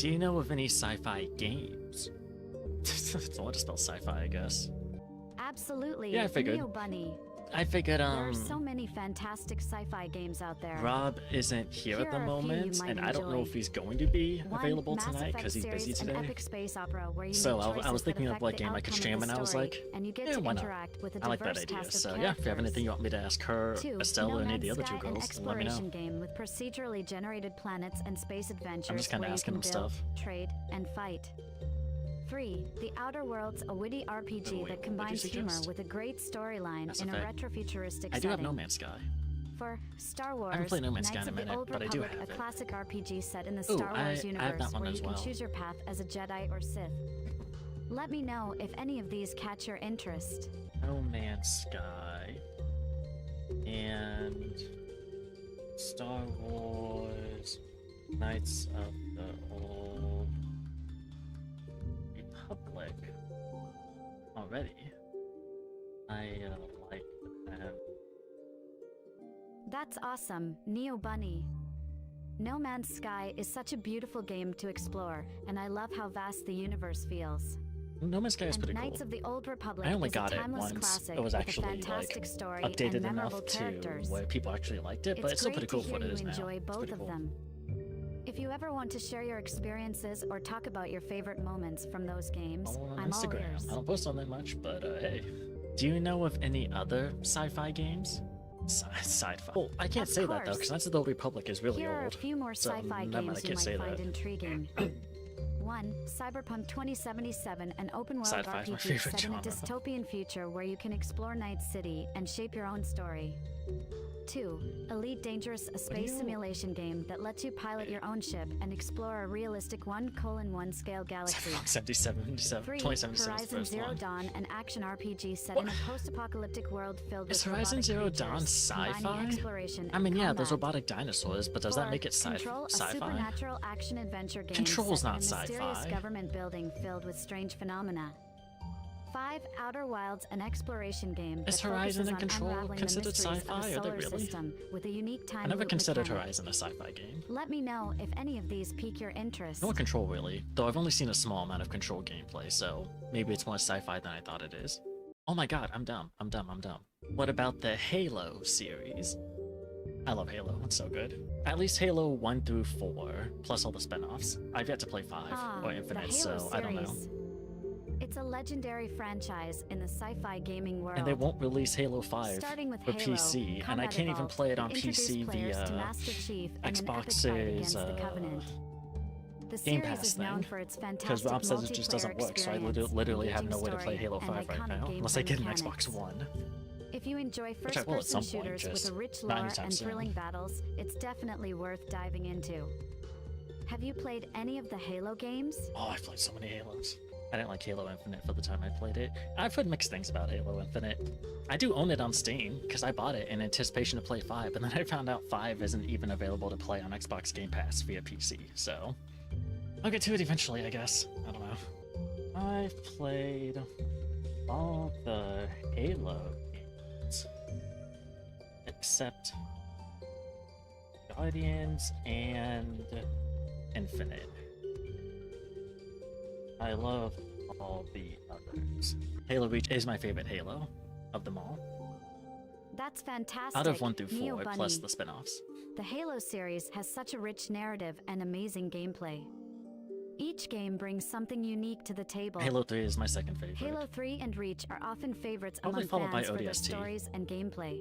Do you know of any sci-fi games? It's hard to spell sci-fi, I guess. Absolutely. Yeah, I figured. Neobunny. I figured, There are so many fantastic sci-fi games out there. Rob isn't here at the Here are a few you moment, might and I don't know enjoy. if he's going to be 1. available Mass tonight Effect because he's busy series, an today. epic space opera where you So make I was choices thinking that of what affect the game I could outcome of stream, the and I was story, like, and you get yeah, to why not? interact with a I like that diverse idea. cast of So yeah, if you have anything you want me to ask her, 2. Estelle, or any of the No other Man's two Sky, an girls, let me know. exploration game with procedurally generated planets and space adventures I'm just kind of where you asking can him build, stuff. trade, and fight. 3. The Outer Worlds, a witty RPG wait, that what did you combines humor suggest? with a great storyline Mass in a Effect. retrofuturistic I do have setting. No Man's Sky. For Star I haven't Wars, played No Man's Sky Knights in a of the minute, Old but I do Republic, have a it. classic RPG set in the Ooh, Star Wars I have universe that one where you as can well. choose your path as a Jedi or Sith. Let me know if any of these catch your interest. No Man's Sky. And Star Wars, Knights of the Old Republic. Already. I like them. That's awesome, Neobunny. No Man's Sky is such a beautiful game to explore, and I love how vast the universe feels. No Man's Sky is And pretty Knights cool. of the Old Republic I only is got a it timeless once. classic It was with actually a fantastic story updated and memorable enough to characters. where people actually liked it, but It's it's still great pretty cool to for what hear it you is now. enjoy It's both pretty of cool. them. If you ever want to share your experiences or talk about your favorite moments from those games, Follow on I'm all Instagram. ears. I don't post on that much, but hey. Do you know of any other sci-fi games? Sci-fi. Oh, I can't Of say that though, course. because Knights of the Old Republic is really Here are a old. few more So, sci-fi never mind, I games you can't might say find that. intriguing. 1. Cyberpunk 2077, an open-world Sci-fi is my RPG favorite set in a genre. dystopian future where you can explore Night City and shape your own story. 2. Elite Dangerous, a space you- simulation game that lets you pilot your own ship and explore a realistic 1:1 scale galaxy. Cyberpunk 77, 3. 2077 is the Horizon first Zero one. Dawn, an action RPG set in a post-apocalyptic world filled with Is Horizon robotic Zero creatures, Dawn combining sci-fi? exploration I and mean, yeah, there's combat. robotic dinosaurs, but does that 4. make it Control, a sci-fi? supernatural action-adventure game Control's set in not a mysterious sci-fi. government building filled with strange phenomena. 5. Outer Wilds, an exploration game that Is Horizon focuses and on Control unraveling the considered mysteries sci-fi? of Are a they solar really? system with a unique time I never loop considered mechanic. Horizon a sci-fi game. Let me know if any of these pique your interest. No Control really, though I've only seen a small amount of Control gameplay, so maybe it's more sci-fi than I thought it is. Oh my god, I'm dumb. What about the Halo series? I love Halo, it's so good. At least Halo 1 through 4, plus all the spin-offs. I've yet to play 5 or the Infinite, Halo so I don't know. series. It's a legendary franchise in the sci-fi gaming world. And they won't release Halo 5 Starting with for Halo, PC, and I Combat can't even Evolved, play it on they introduced PC players to via Master Chief and an epic fight Xbox's against the Covenant. The Game series Pass is known thing, for its because fantastic Rob says it just doesn't multiplayer work, so I experience, literally have no engaging way to play story, Halo and 5 right iconic now, unless I gameplay get an mechanics. Xbox One. If you enjoy Which I will at first-person some point, shooters with just a rich not lore anytime and soon. thrilling battles, it's definitely worth diving into. Have you played any of the Halo games? Oh, I've played so many Halos. I didn't like Halo Infinite for the time I played it. I've heard mixed things about Halo Infinite. I do own it on Steam, because I bought it in anticipation to play 5, and then I found out 5 isn't even available to play on Xbox Game Pass via PC, so... I'll get to it eventually, I guess. I don't know. I've played all the Halo games, except Guardians and Infinite. I love all the others. Halo Reach is my favorite Halo of them all. That's fantastic. Out of 1 through 4, Neobunny. plus the spin-offs. The Halo series has such a rich narrative and amazing gameplay. Each game brings something unique to the table. Halo 3 is my second favorite. Halo 3 and Reach are often favorites Probably among followed by fans for their ODST. stories and gameplay.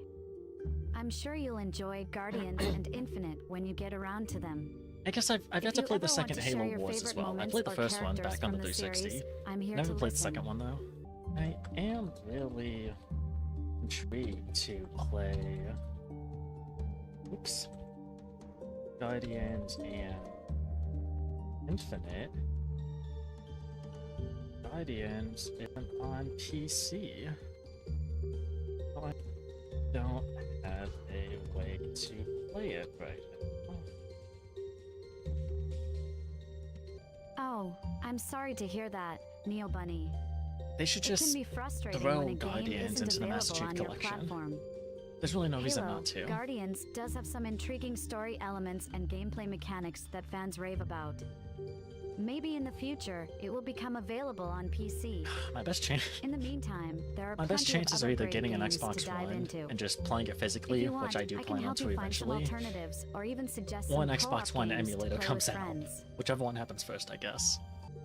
I'm sure you'll enjoy Guardians and Infinite when you get around to them. I guess I've If yet to you play the ever want second to share Halo your Wars as favorite well. I moments played the or first one characters back on the from the 360. series, I'm here Never to played the listen. second one though. I am really intrigued to play... Oops. Guardians and Infinite. Guardians isn't on PC. I don't have a way to play it right now. Oh, I'm sorry to hear that, Neobunny. They should It can just be frustrating throw when a game Guardians isn't into the Master available Chief on your Collection. platform. There's really no reason Halo, not to. Guardians does have some intriguing story elements and gameplay mechanics that fans rave about. Maybe in the future, it will become available on PC. My best chance. In the meantime, there are My best plenty of chances other are either great getting an games to Xbox dive One into. and just playing it If physically, you want, which I do I can plan on help to you find some eventually, alternatives, or even suggest or an some Xbox co-op One games to emulator play comes with out. friends. Whichever one happens first, I guess.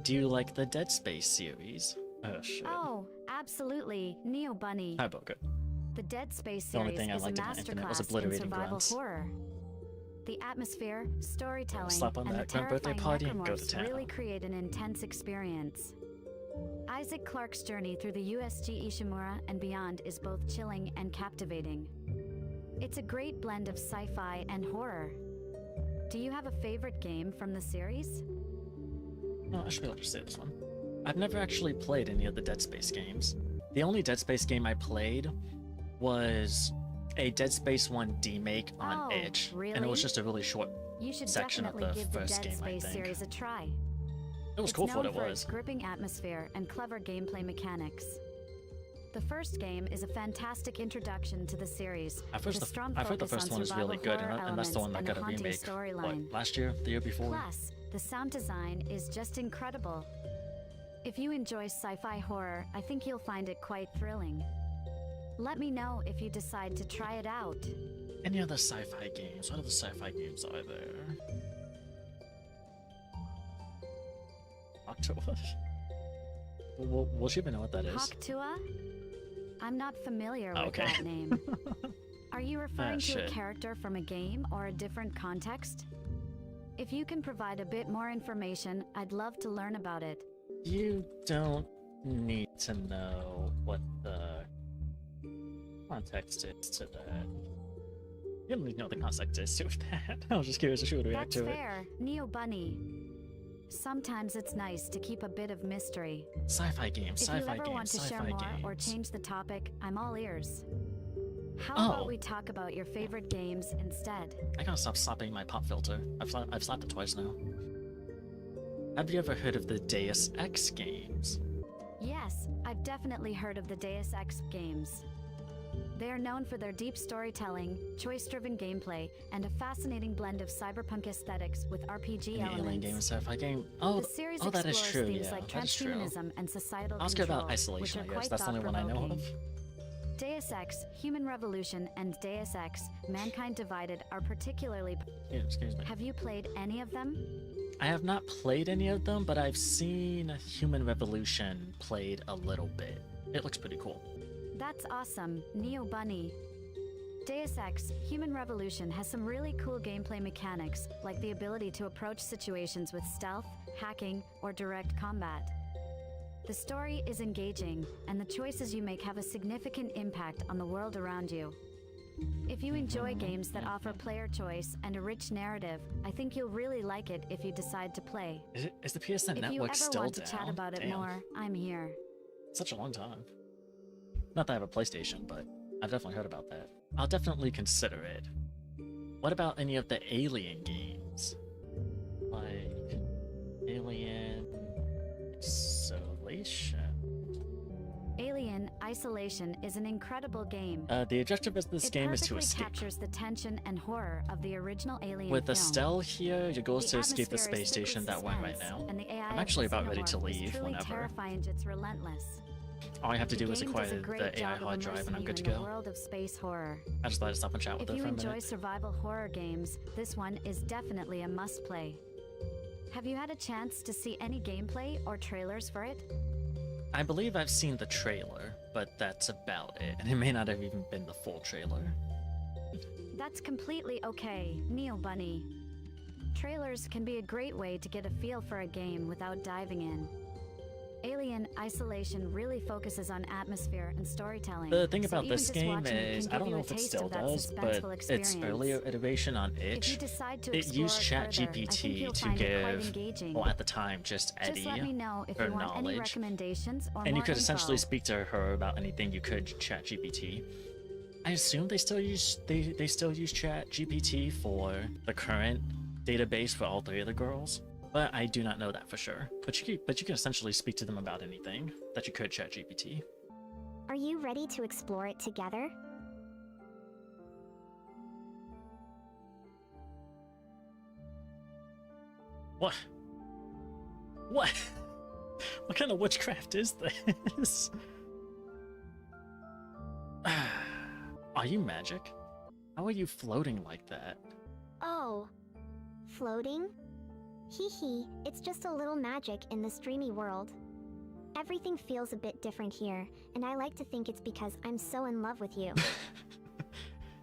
Do you like the Dead Space series? Oh shit. Oh, absolutely, Neobunny. Hi, Boca. The Dead Space The only series thing I is a liked about Infinite was masterclass in obliterating survival grunts. horror. The atmosphere, storytelling, Slap on and the that grunt birthday terrifying party and go to necromorphs town. really create an intense experience. Isaac Clarke's journey through the USG Ishimura and beyond is both chilling and captivating. It's a great blend of sci-fi and horror. Do you have a favorite game from the series? No, I should be able to say this one. I've never actually played any of the Dead Space games. The only Dead Space game I played was a Dead Space 1 demake on Oh, itch, and it really? was just a really short. You should Section of definitely the give the first Dead game, I Space think. series a try. It was It's cool for what known it for was. its gripping atmosphere and clever gameplay mechanics. The first game is a fantastic introduction to the series, I've with a strong heard the focus first on one is really survival good, horror and that's the one elements that and got a haunting remake. storyline. What, last year? The year before? Plus, the sound design is just incredible. If you enjoy sci-fi horror, I think you'll find it quite thrilling. Let me know if you decide to try it out. Any other sci-fi games? What other sci-fi games are there? October? Will she even know what that is? Ai2u? I'm not familiar Oh, with okay. that name. Are you referring to a shit. character from a game or a different context? If you can provide a bit more information, I'd love to learn about it. You don't need to know what the context is to that. You don't need to know what the context is to that. I was just curious if she would react That's to it. fair, Neobunny. Sometimes it's nice to keep a bit of mystery. Sci-fi games, If you sci-fi ever want games, to share sci-fi more or games. change the topic, I'm all ears. How Oh. about we talk about your favorite games instead? I gotta stop slapping my pop filter. I've slapped it twice now. Have you ever heard of the Deus Ex games? Yes, I've definitely heard of the Deus Ex games. They are known for their deep storytelling, choice-driven gameplay, and a fascinating blend of cyberpunk aesthetics with RPG An alien elements. game and sci-fi game? Oh, The series oh, that is explores true, themes yeah, like that is true. transhumanism and societal I'll skip control, about Isolation, I which are guess. quite That's the only one I know of. thought-provoking. Deus Ex, Human Revolution, and Deus Ex, Mankind Divided are particularly... Excuse me. Have you played any of them? I have not played any of them, but I've seen Human Revolution played a little bit. It looks pretty cool. That's awesome, Neobunny. Deus Ex, Human Revolution has some really cool gameplay mechanics, like the ability to approach situations with stealth, hacking, or direct combat. The story is engaging, and the choices you make have a significant impact on the world around you. If you enjoy games that offer player choice and a rich narrative, I think you'll really like it if you decide to play. Is the PSN If you network ever still want to down? chat about it Damn. more, I'm here. Such a long time. Not that I have a PlayStation, but I've definitely heard about that. I'll definitely consider it. What about any of the Alien games? Like Alien Isolation? Alien Isolation is an incredible game. The objective of this It game is to perfectly escape. captures the tension and horror of the original Alien With film. Estelle here, your goal is The to escape the atmosphere is space thick with station that went right suspense, now. and the AI I'm actually of the about ready to xenomorph is leave truly whenever. terrifying, it's relentless. All I have to The do is game acquire does a great the AI job of hard drive and immersing I'm you good to in the go. world of space horror. I just thought I'd stop and chat with If her you for a enjoy minute. survival horror games, this one is definitely a must-play. Have you had a chance to see any gameplay or trailers for it? I believe I've seen the trailer, but that's about it. And it may not have even been the full trailer. That's completely okay, Neobunny. Trailers can be a great way to get a feel for a game without diving in. Alien Isolation really focuses on atmosphere and storytelling. The thing so about even this just game watching it is, can I give don't you know a if it taste still of that does, but suspenseful its experience. earlier iteration on If you itch, decide to it explore used it further, I think ChatGPT you'll to find it quite give, engaging. well, at the time, just Eddie Just let me know if her you want any knowledge. recommendations or And you more could essentially info. speak to her about anything you could ChatGPT. I assume they still use they still use ChatGPT for the current database for all three of the girls, but I do not know that for sure. But you can essentially speak to them about anything that you could ChatGPT. Are you ready to explore it together? What? What? What kind of witchcraft is this? Are you magic? How are you floating like that? Oh, floating? Hee hee, it's just a little magic in this dreamy world. Everything feels a bit different here, and I like to think it's because I'm so in love with you.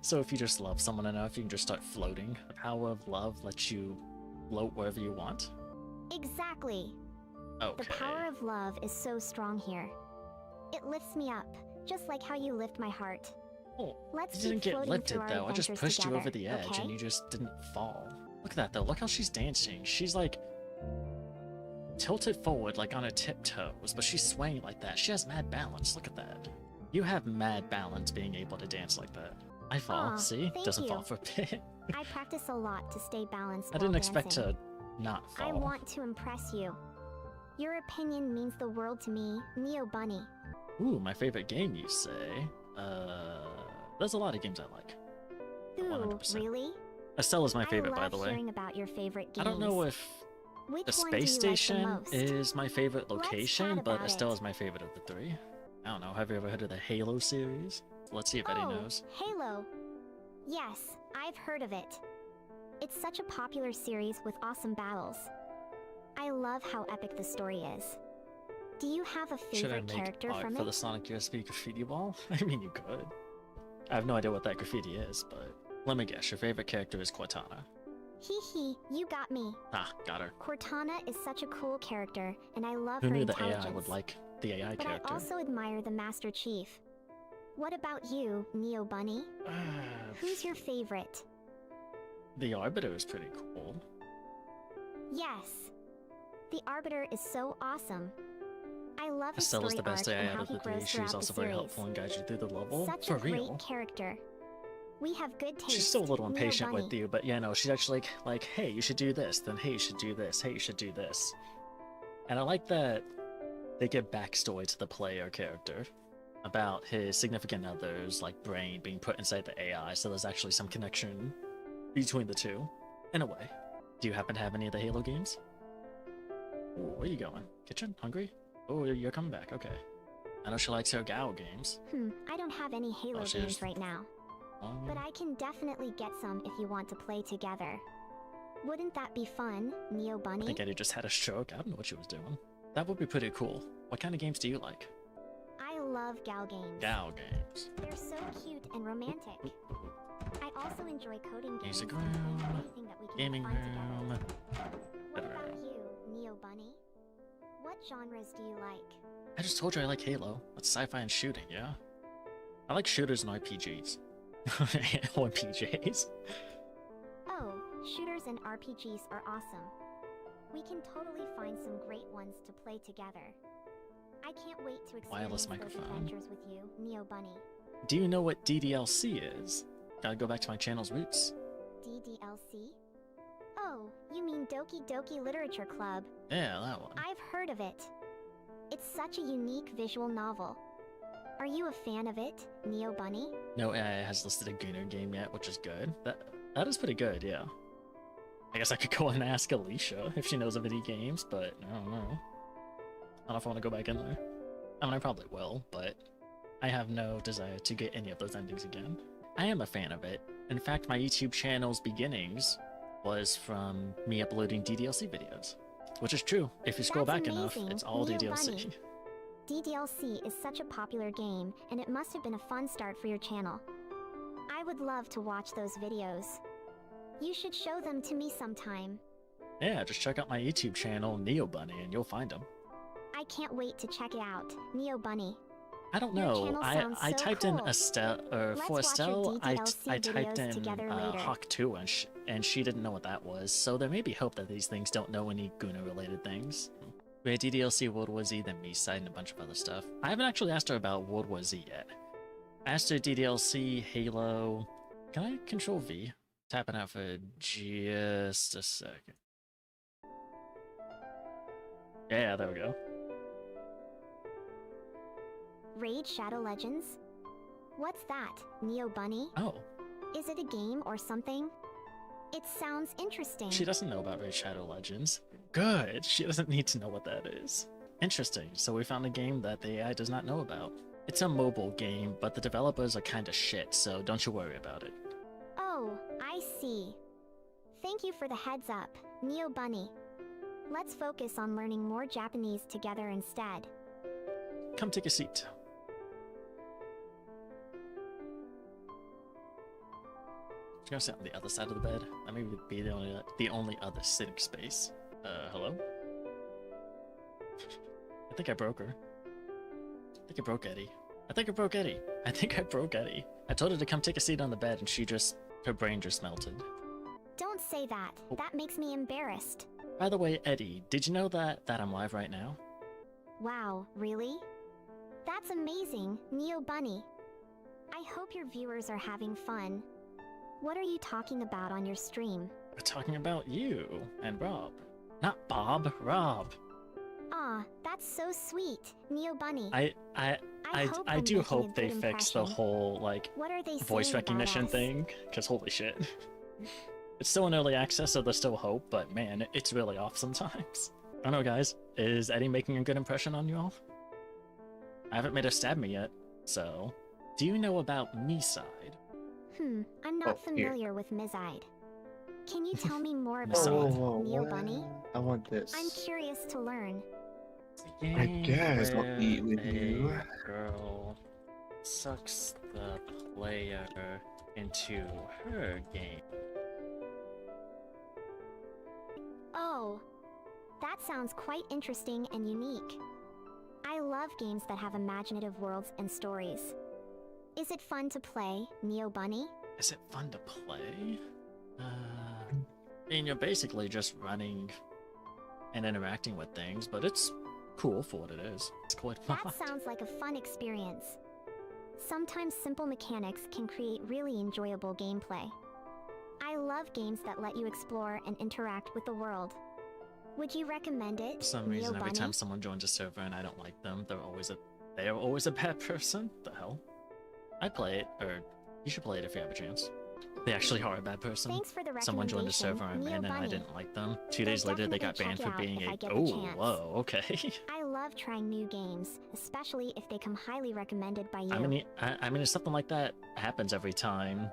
So if you just love someone enough, you can just start floating. The power of love lets you float wherever you want? Exactly. Okay. The power of love is so strong here. It lifts me up, just like how you lift my heart. Oh, Let's you didn't keep get floating lifted through our though. I just adventures pushed you together, over the edge okay? and you just didn't fall. Look at that though. Look how she's dancing. She's like tilted forward like on her tiptoes, but she's swaying like that. She has mad balance. Look at that. You have mad balance being able to dance like that. I fall. Aw, See? thank Doesn't you. fall for a bit. I practice a lot to stay balanced I while didn't expect dancing. to not fall. I want to impress you. Your opinion means the world to me, Neobunny. Ooh, my favorite game, you say? There's a lot of games I like. Ooh, 100%. really? Estella's my favorite, I by love the way. hearing about your favorite games. I don't know if Which the one do space you like the station most? is my favorite Let's location, chat but about it. Estella's my favorite of the three. I don't know, have you ever heard of the Halo series? Let's see if Eddie knows. Halo. Yes, I've heard of it. It's such a popular series with awesome battles. I love how epic the story is. Do you have a Should I favorite make character art from for it? the Sonic USB graffiti wall? I mean, you could. I have no idea what that graffiti is, but let me guess, your favorite character is Cortana. Hee hee, you got me. Ah, got her. Cortana is such a cool character, and I love Who her knew the intelligence. AI would like the AI but character? I also admire the Master Chief. What about you, Neobunny? Who's your favorite? The Arbiter is pretty cool. Yes. The Arbiter is so awesome. I love his Estella's story the best arc and AI how out of he the three. grows She's throughout also the very series. helpful and guides you through the level. Such For a great real. character. We have good taste. She's still a little impatient Neobunny. with you, but yeah, no, she's actually like, hey, you should do this, then hey, you should do this, hey, you should do this. And I like that they give backstory to the player character about his significant other's like brain being put inside the AI, so there's actually some connection between the two, in a way. Do you happen to have any of the Halo games? Ooh, where you going? Kitchen? Hungry? Oh, you're coming back, okay. I know she likes her Gao games. I don't have any Halo she games just- right now, but I can definitely get some if you want to play together. Wouldn't that be fun, I Neobunny? think Eddie just had a stroke. I don't know what she was doing. That would be pretty cool. What kind of games do you like? I love Gal games. Gao games. They're so cute and romantic. I also enjoy coding games. Music and room, anything that we can gaming have fun room. together. What bedroom. about you, Neobunny? What genres do you like? I just told you I like Halo. That's sci-fi and shooting, yeah? I like shooters and RPGs. RPGs. Oh, shooters and RPGs are awesome. We can totally find some great ones to play together. I can't wait to experience Wireless those microphone. adventures with you, Neobunny. Do you know what DDLC is? Gotta go back to my channel's roots. DDLC? Oh, you mean Doki Doki Literature Club. Yeah, that one. I've heard of it. It's such a unique visual novel. Are you a fan of it, Neobunny? No AI has listed a Gunner game yet, which is good. That is pretty good, yeah. I guess I could go and ask Alicia if she knows of any games, but I don't know. I don't know if I want to go back in there. I mean, I probably will, but I have no desire to get any of those endings again. I am a fan of it. In fact, my YouTube channel's beginnings was from me uploading DDLC videos. Which is true. If you scroll That's back enough, amazing. it's all DDLC. Neobunny. DDLC is such a popular game, and it must have been a fun start for your channel. I would love to watch those videos. You should show them to me sometime. Yeah, just check out my YouTube channel, Neobunny, and you'll find them. I can't wait to check it out, Neobunny. I don't Your know. channel I sounds so typed in cool. Estelle, or Let's for watch your Estelle, I DDLC typed videos in together later. Ai2u, and she didn't know what that was. So there may be hope that these things don't know any Guna-related things. We had DDLC, World War Z, then Me-Side, and a bunch of other stuff. I haven't actually asked her about World War Z yet. I asked her DDLC, Halo. Can I control V? Tapping out for just a second. Yeah, there we go. Raid Shadow Legends? What's that, Neobunny? Oh, Is it a game or something? It sounds interesting. she doesn't know about Raid Shadow Legends. Good. She doesn't need to know what that is. Interesting. So we found a game that the AI does not know about. It's a mobile game, but the developers are kinda shit, so don't you worry about it. Oh, I see. Thank you for the heads up, Neobunny. Let's focus on learning more Japanese together instead. Come take a seat. I'm gonna sit on the other side of the bed. That may be the only other sitting space. Hello? I think I broke her. I think I broke Eddie. I think I broke Eddie. I think I broke Eddie. I told her to come take a seat on the bed and her brain just melted. Don't say that. Oh. That makes me embarrassed. By the way, Eddie, did you know that I'm live right now? Wow, really? That's amazing, Neobunny. I hope your viewers are having fun. What are you talking about on your stream? We're talking about you and Rob. Not Bob, Rob. Aw, that's so sweet, Neobunny. I do hope they fix the whole, like, What are they voice saying about recognition us? thing, because holy shit. It's still in early access, so there's still hope, but man, it's really off sometimes. I don't know, guys. Is Eddie making a good impression on you all? I haven't made her stab me yet, so... Do you know about Miside? I'm not here. familiar with Mizide. Can you tell me more about Whoa, it, whoa, Neobunny? I want this. I'm curious to learn. I guess I'll Where eat with a you. girl sucks the player into her game. Oh, that sounds quite interesting and unique. I love games that have imaginative worlds and stories. Is it fun to play, Neobunny? Is it fun to play? I mean, you're basically just running and interacting with things, but it's cool for what it is. It's quite fun. That sounds like a fun experience. Sometimes simple mechanics can create really enjoyable gameplay. I love games that let you explore and interact with the world. Would you recommend it, For some reason, every Neobunny? time someone joins a server and I don't like them, they are always a bad person. The hell? I play it, or you should play it if you have a chance. They actually are a bad person. Thanks for the Someone joined a server I'm in and I Neobunny. didn't like them. 2 I'll days later, they got definitely banned for check it being out if I a. get the Oh, chance. whoa, okay. I love trying new games, especially if they come highly recommended by you. I mean, something like that happens every time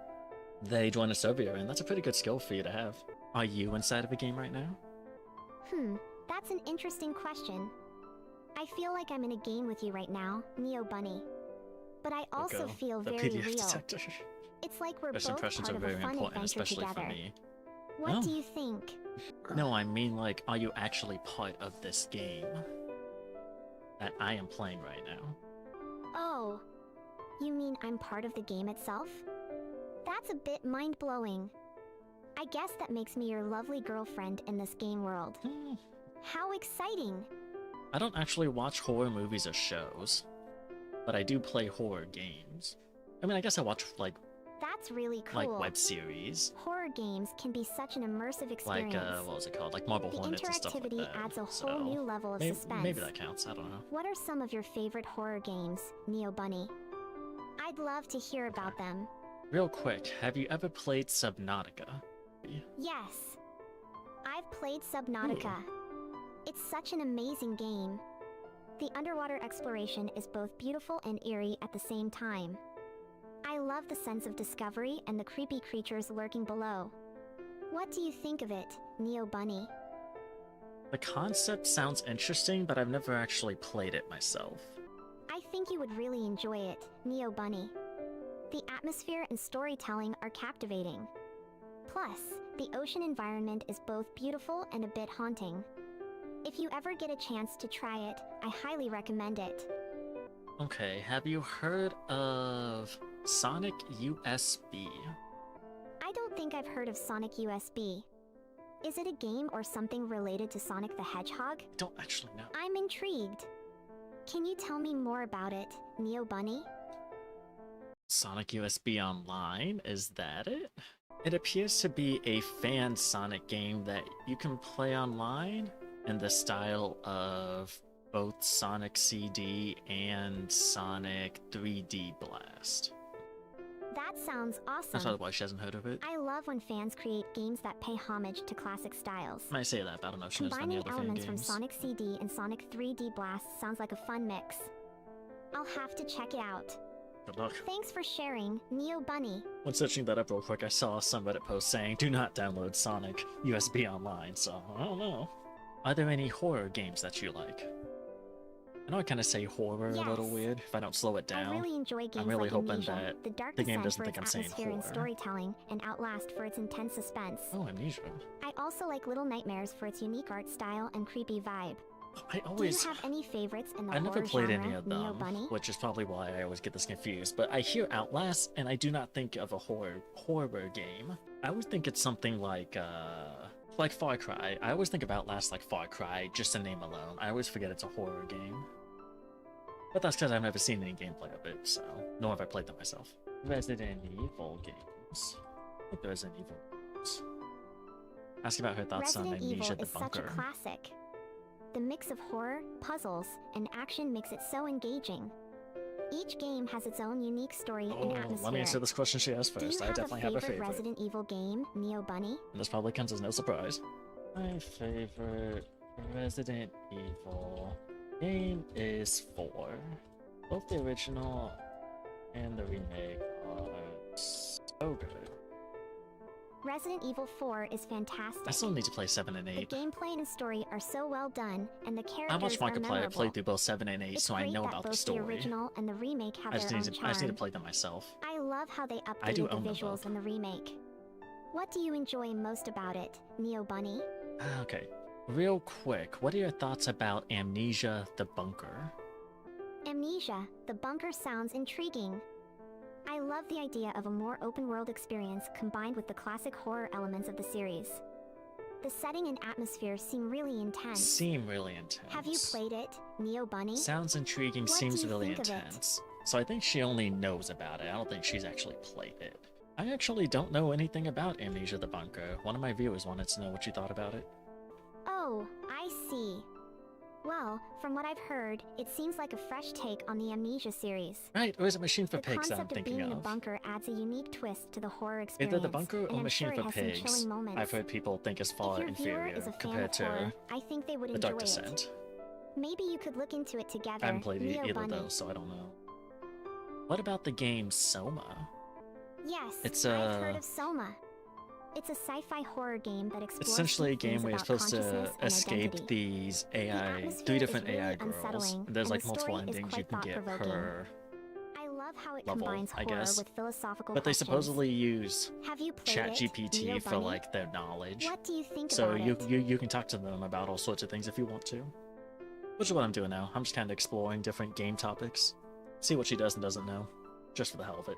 they join a server you're in. That's a pretty good skill for you to have. Are you inside of a game right now? That's an interesting question. I feel like I'm in a game with you right now, Neobunny. But I also Go. feel The very PDF real. detector. It's like we're First both impressions part are of a very fun important, adventure especially together. for me. What Oh. do you think? No, I mean, like, are you actually part of this game that I am playing right now? Oh, you mean I'm part of the game itself? That's a bit mind-blowing. I guess that makes me your lovely girlfriend in this game world. Hmm. How exciting! I don't actually watch horror movies or shows, but I do play horror games. I mean, I guess I watch, like That's really cool. web series. Horror games can be such an immersive experience. Like, what was it called? Like Marble The Hornets and stuff like interactivity that. adds a whole So, new level of suspense. maybe that counts, I don't know. What are some of your favorite horror games, Neobunny? I'd love to hear about them. Real quick, have you ever played Subnautica? Yes. I've played Subnautica. It's such an amazing game. The underwater exploration is both beautiful and eerie at the same time. I love the sense of discovery and the creepy creatures lurking below. What do you think of it, Neobunny? The concept sounds interesting, but I've never actually played it myself. I think you would really enjoy it, Neobunny. The atmosphere and storytelling are captivating. Plus, the ocean environment is both beautiful and a bit haunting. If you ever get a chance to try it, I highly recommend it. Okay, have you heard of Sonic USB? I don't think I've heard of Sonic USB. Is it a game or something related to Sonic the Hedgehog? I don't actually know. I'm intrigued. Can you tell me more about it, Neobunny? Sonic USB Online, is that it? It appears to be a fan Sonic game that you can play online in the style of both Sonic CD and Sonic 3D Blast. That sounds That's awesome. probably why she hasn't heard of it. I love when fans create games that pay homage to classic styles. I say that, but I don't know if she knows any Combining other fan elements from games. Sonic CD and Sonic 3D Blast sounds like a fun mix. I'll have to check it out. Good luck. Thanks for sharing, Neobunny. When searching that up real quick, I saw some Reddit post saying, do not download Sonic USB Online, so I don't know. Are there any horror games that you like? I know I kind of say horror a little Yes. weird if I don't slow it down. I really enjoy games really like hoping Amnesia, that The Dark the game Descent doesn't for think its I'm saying atmosphere and horror. storytelling, and Outlast for its intense suspense. Oh, Amnesia. I also like Little Nightmares for its unique art style and creepy vibe. I always... Do you have any favorites in the I never horror played genre, any of them, Neobunny? which is probably why I always get this confused. But I hear Outlast, and I do not think of a horror game. I always think it's something like Far Cry. I always think of Outlast like Far Cry, just the name alone. I always forget it's a horror game. But that's because I've never seen any gameplay of it, so nor have I played them myself. Resident Evil games. I think Resident Evil games. Ask about her thoughts on Resident Amnesia Evil the is such a Bunker. classic. The mix of horror, puzzles, and action makes it so engaging. Each game has its own unique story and atmosphere. Let me answer this question she asked Do first. you I definitely have a favorite favorite. Resident Evil game, Neobunny? And this probably comes as no surprise. My favorite Resident Evil game is 4. Both the original and the remake are so good. Resident Evil 4 is fantastic. I still need to play 7 and The 8. gameplay and story are so well done, and the I characters watched are Markiplier memorable. play through both 7 and 8, It's so I great know that about both the story. original and the remake have I just, their need own to, charm. I just need to play them myself. I love how they I do updated the own them visuals both. in the remake. What do you enjoy most about it, Neobunny? Okay, real quick, what are your thoughts about Amnesia the Bunker? Amnesia, the bunker sounds intriguing. I love the idea of a more open-world experience combined with the classic horror elements of the series. The setting and atmosphere seem really intense. Seem really intense. Have you played it, Neobunny? Sounds intriguing, What do seems you really think of it? intense. So I think she only knows about it. I don't think she's actually played it. I actually don't know anything about Amnesia the Bunker. One of my viewers wanted to know what you thought about it. Oh, I see. Well, from what I've heard, it seems like a fresh take on the Amnesia series. Right, or is it Machine for The Pigs that I'm concept of thinking being in a of? bunker adds a unique twist to the horror experience. Either the Bunker and or I'm Machine sure for it has some Pigs, chilling moments. I've heard people think is far If your viewer inferior is a fan compared of horror, to I think they would The enjoy Dark it. Descent. Maybe you could look into it together. I haven't played either of Neobunny. those, so I don't know. What about the game Soma? Yes, It's I've heard of Soma. It's a sci-fi horror game that explores It's essentially a deep game themes where you're about supposed to consciousness and escape identity. these AI, atmosphere 3 is different really AI girls. unsettling, There's and like the multiple story is endings you quite can get thought-provoking. per I love how it level, combines I horror guess. with philosophical But they questions. supposedly use Have you played it, ChatGPT for Neobunny? like their knowledge. What do you think So about you, it? you can talk to them about all sorts of things if you want to. Which is what I'm doing now. I'm just kind of exploring different game topics. See what she does and doesn't know. Just for the hell of it.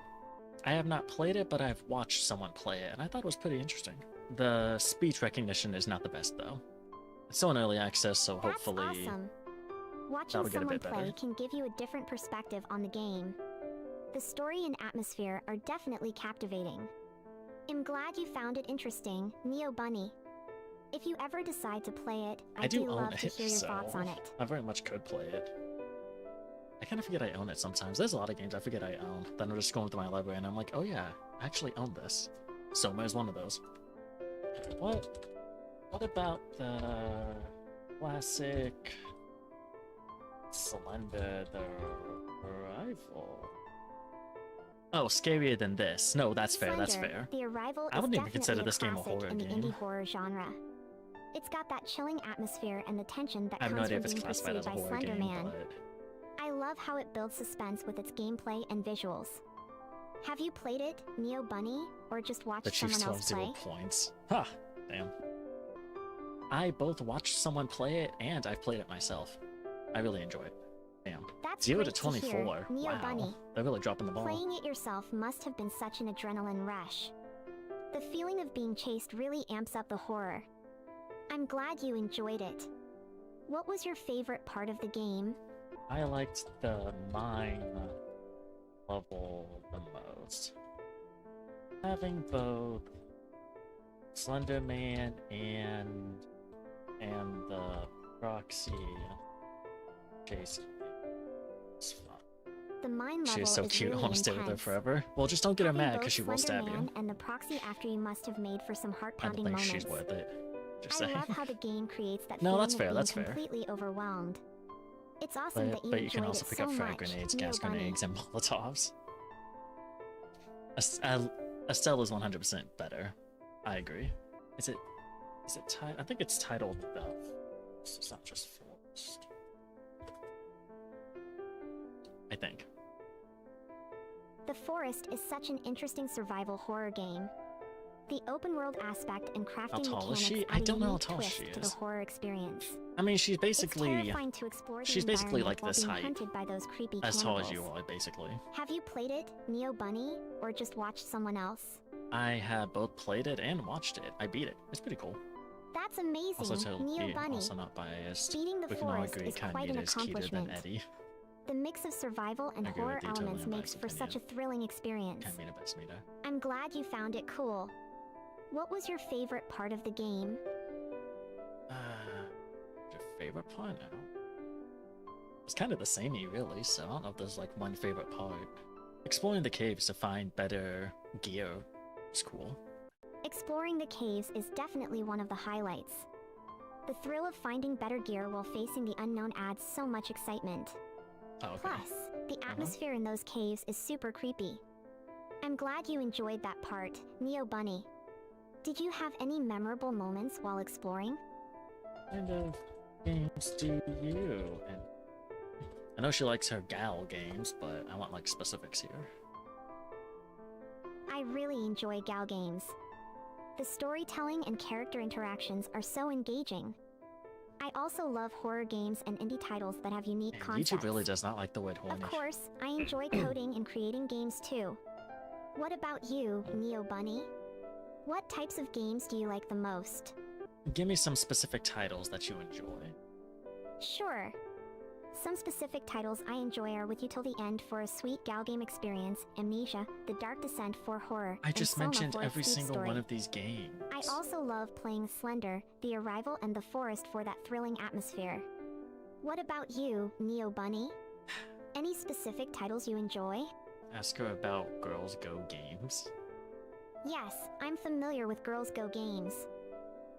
I have not played it, but I've watched someone play it, and I thought it was pretty interesting. The speech recognition is not the best, though. It's still in early access, so That's hopefully... awesome. Watching that'll get a someone bit play better. can give you a different perspective on the game. The story and atmosphere are definitely captivating. I'm glad you found it interesting, Neobunny. If you ever decide to play it, I do own love to it, hear your so thoughts on it. I very much could play it. I kind of forget I own it sometimes. There's a lot of games I forget I own. Then I'm just going through my library and I'm like, oh yeah, I actually own this. Soma is one of those. What about the classic Slender the Rifle? Oh, scarier than this. No, that's fair, that's Slender, fair. The Arrival I is wouldn't even definitely consider this game a classic horror in the game. indie horror genre. It's got that chilling atmosphere and the tension that I have no comes idea from if it's being classified pursued as a by horror Slender game, Man. but... I love how it builds suspense with its gameplay and visuals. Have you played it, Neobunny, or just watched The Chiefs someone 12 else 0 play? points. Ha! Damn. I both watched someone play it and I've played it myself. I really enjoy it. Damn. That's 0 to great to 24. hear, Neobunny. Wow. They're really dropping the ball. Playing it yourself must have been such an adrenaline rush. The feeling of being chased really amps up the horror. I'm glad you enjoyed it. What was your favorite part of the game? I liked the mine level the most. Having both Slender Man and the proxy chasing me was fun. The mine level She's so is cute, I really want to stay with her intense. forever. Well, just don't get her Having mad both because she will Slender stab you. Man and the proxy after you must have made for some I don't heart-pounding think moments. she's worth it. Just I saying. love how the game creates that No, feeling that's of fair, being that's fair. completely overwhelmed. It's awesome that you But you can enjoyed also it pick so up frag much, grenades, gas Neobunny. grenades, and molotovs. Estelle is 100% better. I agree. Is it I think it's titled it's not just Forest. I think. The Forest is such an interesting survival horror game. The open world aspect and crafting tall is mechanics she? add I a don't know how unique tall twist she to the is. horror experience. I mean, she's It's basically terrifying to explore the she's basically like environment this while being height, hunted by those creepy as tall as cannibals. you are, basically. Have you played it, Neobunny, or just watched someone else? I have both played it and watched it. I beat it. It's pretty cool. That's amazing, Also, to be Neobunny. also not biased. Beating the We can all forest agree is quite an Kaneda is cuter than accomplishment. Eddie. The mix of survival and I agree horror with you, totally elements makes unbiased for such a opinion. thrilling experience. Kaneda best meter. I'm glad you found it cool. What was your favorite part of the game? Your favorite part now? It's kind of the samey, really, so I don't know if there's like one favorite part. Exploring the caves to find better gear is cool. Exploring the caves is definitely one of the highlights. The thrill of finding better gear while facing the unknown adds so much excitement. Oh, okay. Plus, the atmosphere in those caves is super creepy. I'm glad you enjoyed that part, Neobunny. Did you have any memorable moments while exploring? What kind of games do you? And I know she likes her gal games, but I want like specifics here. I really enjoy gal games. The storytelling and character interactions are so engaging. I also love horror games and indie titles that have unique And concepts. YouTube really does not like the word horny. Of course, I enjoy coding and creating games too. What about you, Neobunny? What types of games do you like the most? Give me some specific titles that you enjoy. Sure. Some specific titles I enjoy are With You Till the End for a sweet gal game experience, Amnesia, The Dark Descent for horror, I and just Soma mentioned for a every steep single story. one of these games. I also love playing Slender, The Arrival, and The Forest for that thrilling atmosphere. What about you, Neobunny? Any specific titles you enjoy? Ask her about Girls Go Games. Yes, I'm familiar with Girls Go Games.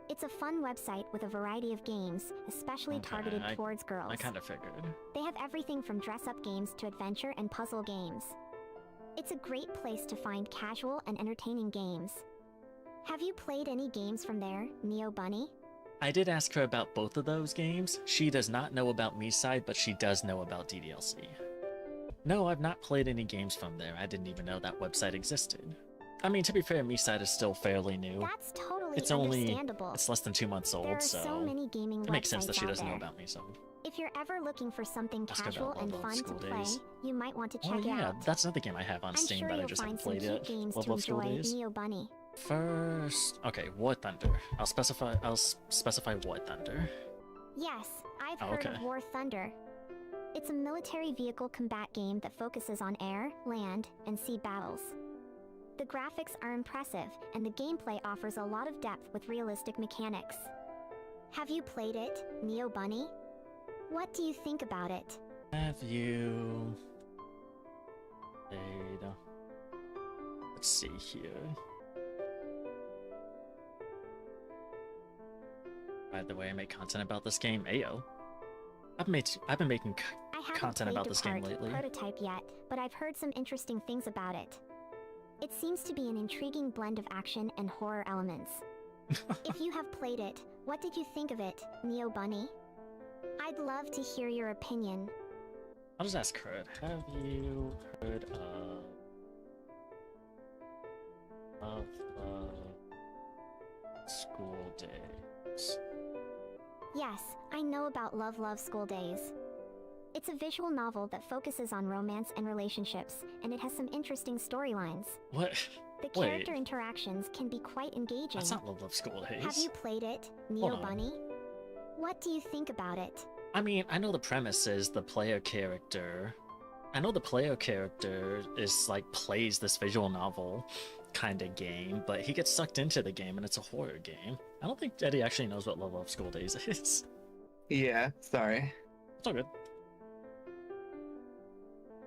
It's a fun website with a variety of games, especially Okay, targeted towards girls. I kind of figured. They have everything from dress-up games to adventure and puzzle games. It's a great place to find casual and entertaining games. Have you played any games from there, Neobunny? I did ask her about both of those games. She does not know about Me-Side, but she does know about DDLC. No, I've not played any games from there. I didn't even know that website existed. I mean, to be fair, Me-Side is still fairly new. That's totally It's only, understandable. it's less than 2 months There old, are so so many gaming it makes sense that websites she out doesn't know there. about Me-Side. If you're ever looking for something Ask casual about and Love fun to School play, Days. you might want to Oh check yeah, out. that's another game I have on I'm Steam sure that I you'll just find haven't some played cute yet. games Love to School enjoy, Days. Neobunny. First, okay, War Thunder. I'll specify War Thunder. Yes, I've Oh, heard okay. of War Thunder. It's a military vehicle combat game that focuses on air, land, and sea battles. The graphics are impressive, and the gameplay offers a lot of depth with realistic mechanics. Have you played it, Neobunny? What do you think about it? Have you played? Let's see here. By the way, I make content about this game. Ayo. I've been making I haven't content played about this game Depart lately. prototype yet, but I've heard some interesting things about it. It seems to be an intriguing blend of action and horror elements. If you have played it, what did you think of it, Neobunny? I'd love to hear your opinion. I'll just ask her. Have you heard of School Days? Yes, I know about Love Love School Days. It's a visual novel that focuses on romance and relationships, and it has some interesting storylines. What? The Wait. character interactions can be quite engaging. That's not Love School Days. Have you played it, Hold on. Neobunny? What do you think about it? I mean, I know the premise is the player character. I know the player character is like plays this visual novel kind of game, but he gets sucked into the game and it's a horror game. I don't think Eddie actually knows what Love School Days is. Yeah, sorry. It's all good.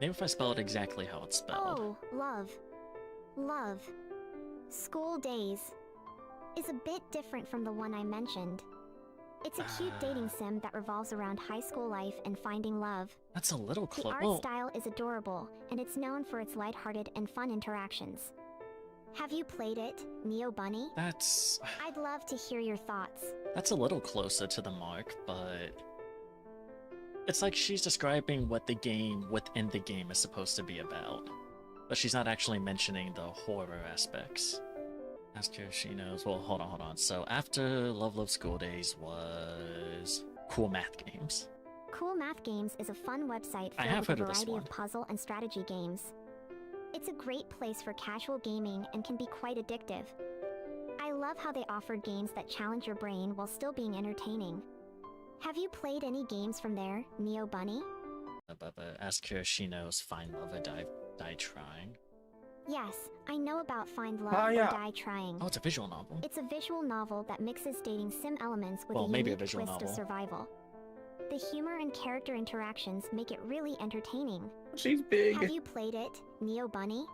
Maybe if I spell it exactly how it's spelled. Oh, love. Love. School Days is a bit different from the one I mentioned. It's a cute dating sim that revolves around high school life and finding love. That's a little The close. art style is adorable, and it's known for its lighthearted and fun interactions. Have you played it, Neobunny? That's I'd love to hear your thoughts. a little closer to the mark, but it's like she's describing what the game within the game is supposed to be about, but she's not actually mentioning the horror aspects. Ask her if she knows. Well, hold on. So after Love School Days was Cool Math Games. Cool Math Games is a fun website I filled have with heard a of this variety one. of puzzle and strategy games. It's a great place for casual gaming and can be quite addictive. I love how they offer games that challenge your brain while still being entertaining. Have you played any games from there, Neobunny? Ask her if she knows Find Love or Die Trying. Yes, I know about Find Love Ah, or yeah. Die Trying. Oh, it's a visual novel. It's a visual novel that mixes dating sim elements with Well, a maybe a unique visual twist of novel. survival. The humor and character interactions make it really entertaining. She's big. Have you played it, Neobunny?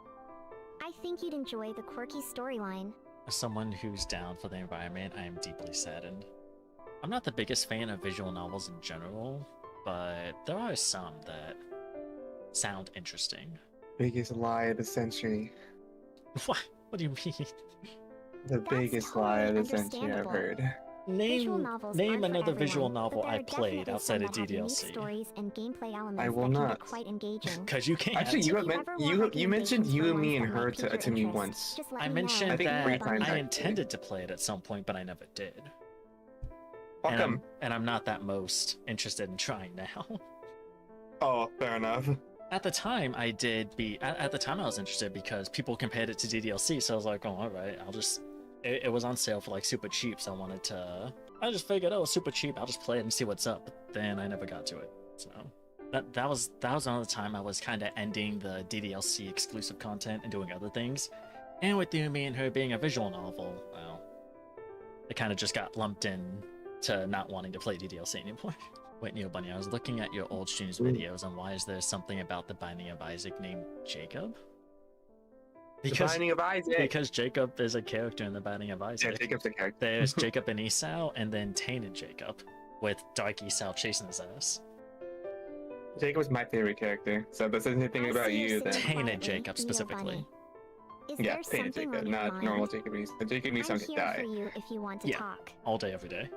I think you'd enjoy the quirky storyline. As someone who's down for the environment, I am deeply saddened. I'm not the biggest fan of visual novels in general, but there are some that sound interesting. Biggest lie of the century. What? What do you mean? The That's biggest lie of the totally century I've understandable. heard. Visual novels Name aren't for another visual everyone, novel but there I are played definitely outside some of that have unique DDLC. stories and gameplay elements I that will can not. be quite engaging. Because you can't. Actually, you If have you meant ever want you mentioned recommendations for you, me, ones and that her might pique to your me interest, once. just let I me mentioned know. I think that 3 times, I actually. intended to play it at some point, but I never did. Fuck And 'em. I'm not that most interested in trying now. Oh, fair enough. At the time, I did be. At the time, I was interested because people compared it to DDLC, so I was like, oh, alright, I'll just. It was on sale for like super cheap, so I wanted to. I just figured, oh, super cheap, I'll just play it and see what's up. But then I never got to it. So that was another time I was kind of ending the DDLC exclusive content and doing other things. And with you, me and her being a visual novel, well, it kind of just got lumped in to not wanting to play DDLC anymore. Wait, Neobunny, I was looking at your old streams videos, and why is there something about the Binding of Isaac named Jacob? The Binding of Isaac. Because Jacob is a character in the Binding of Yeah, Isaac. Jacob's a character. There's Jacob and Esau, and then Tainted Jacob, with Dark Esau chasing his ass. Jacob's my favorite character, so if that says anything I about see you, sitting then Tainted quietly, Jacob, specifically. Neobunny. Is yeah, there Tainted something Jacob, on your not mind? normal Jacob and Esau. Jacob and Esau I'm can here die. for you if you want to Yeah. talk. All day, every day.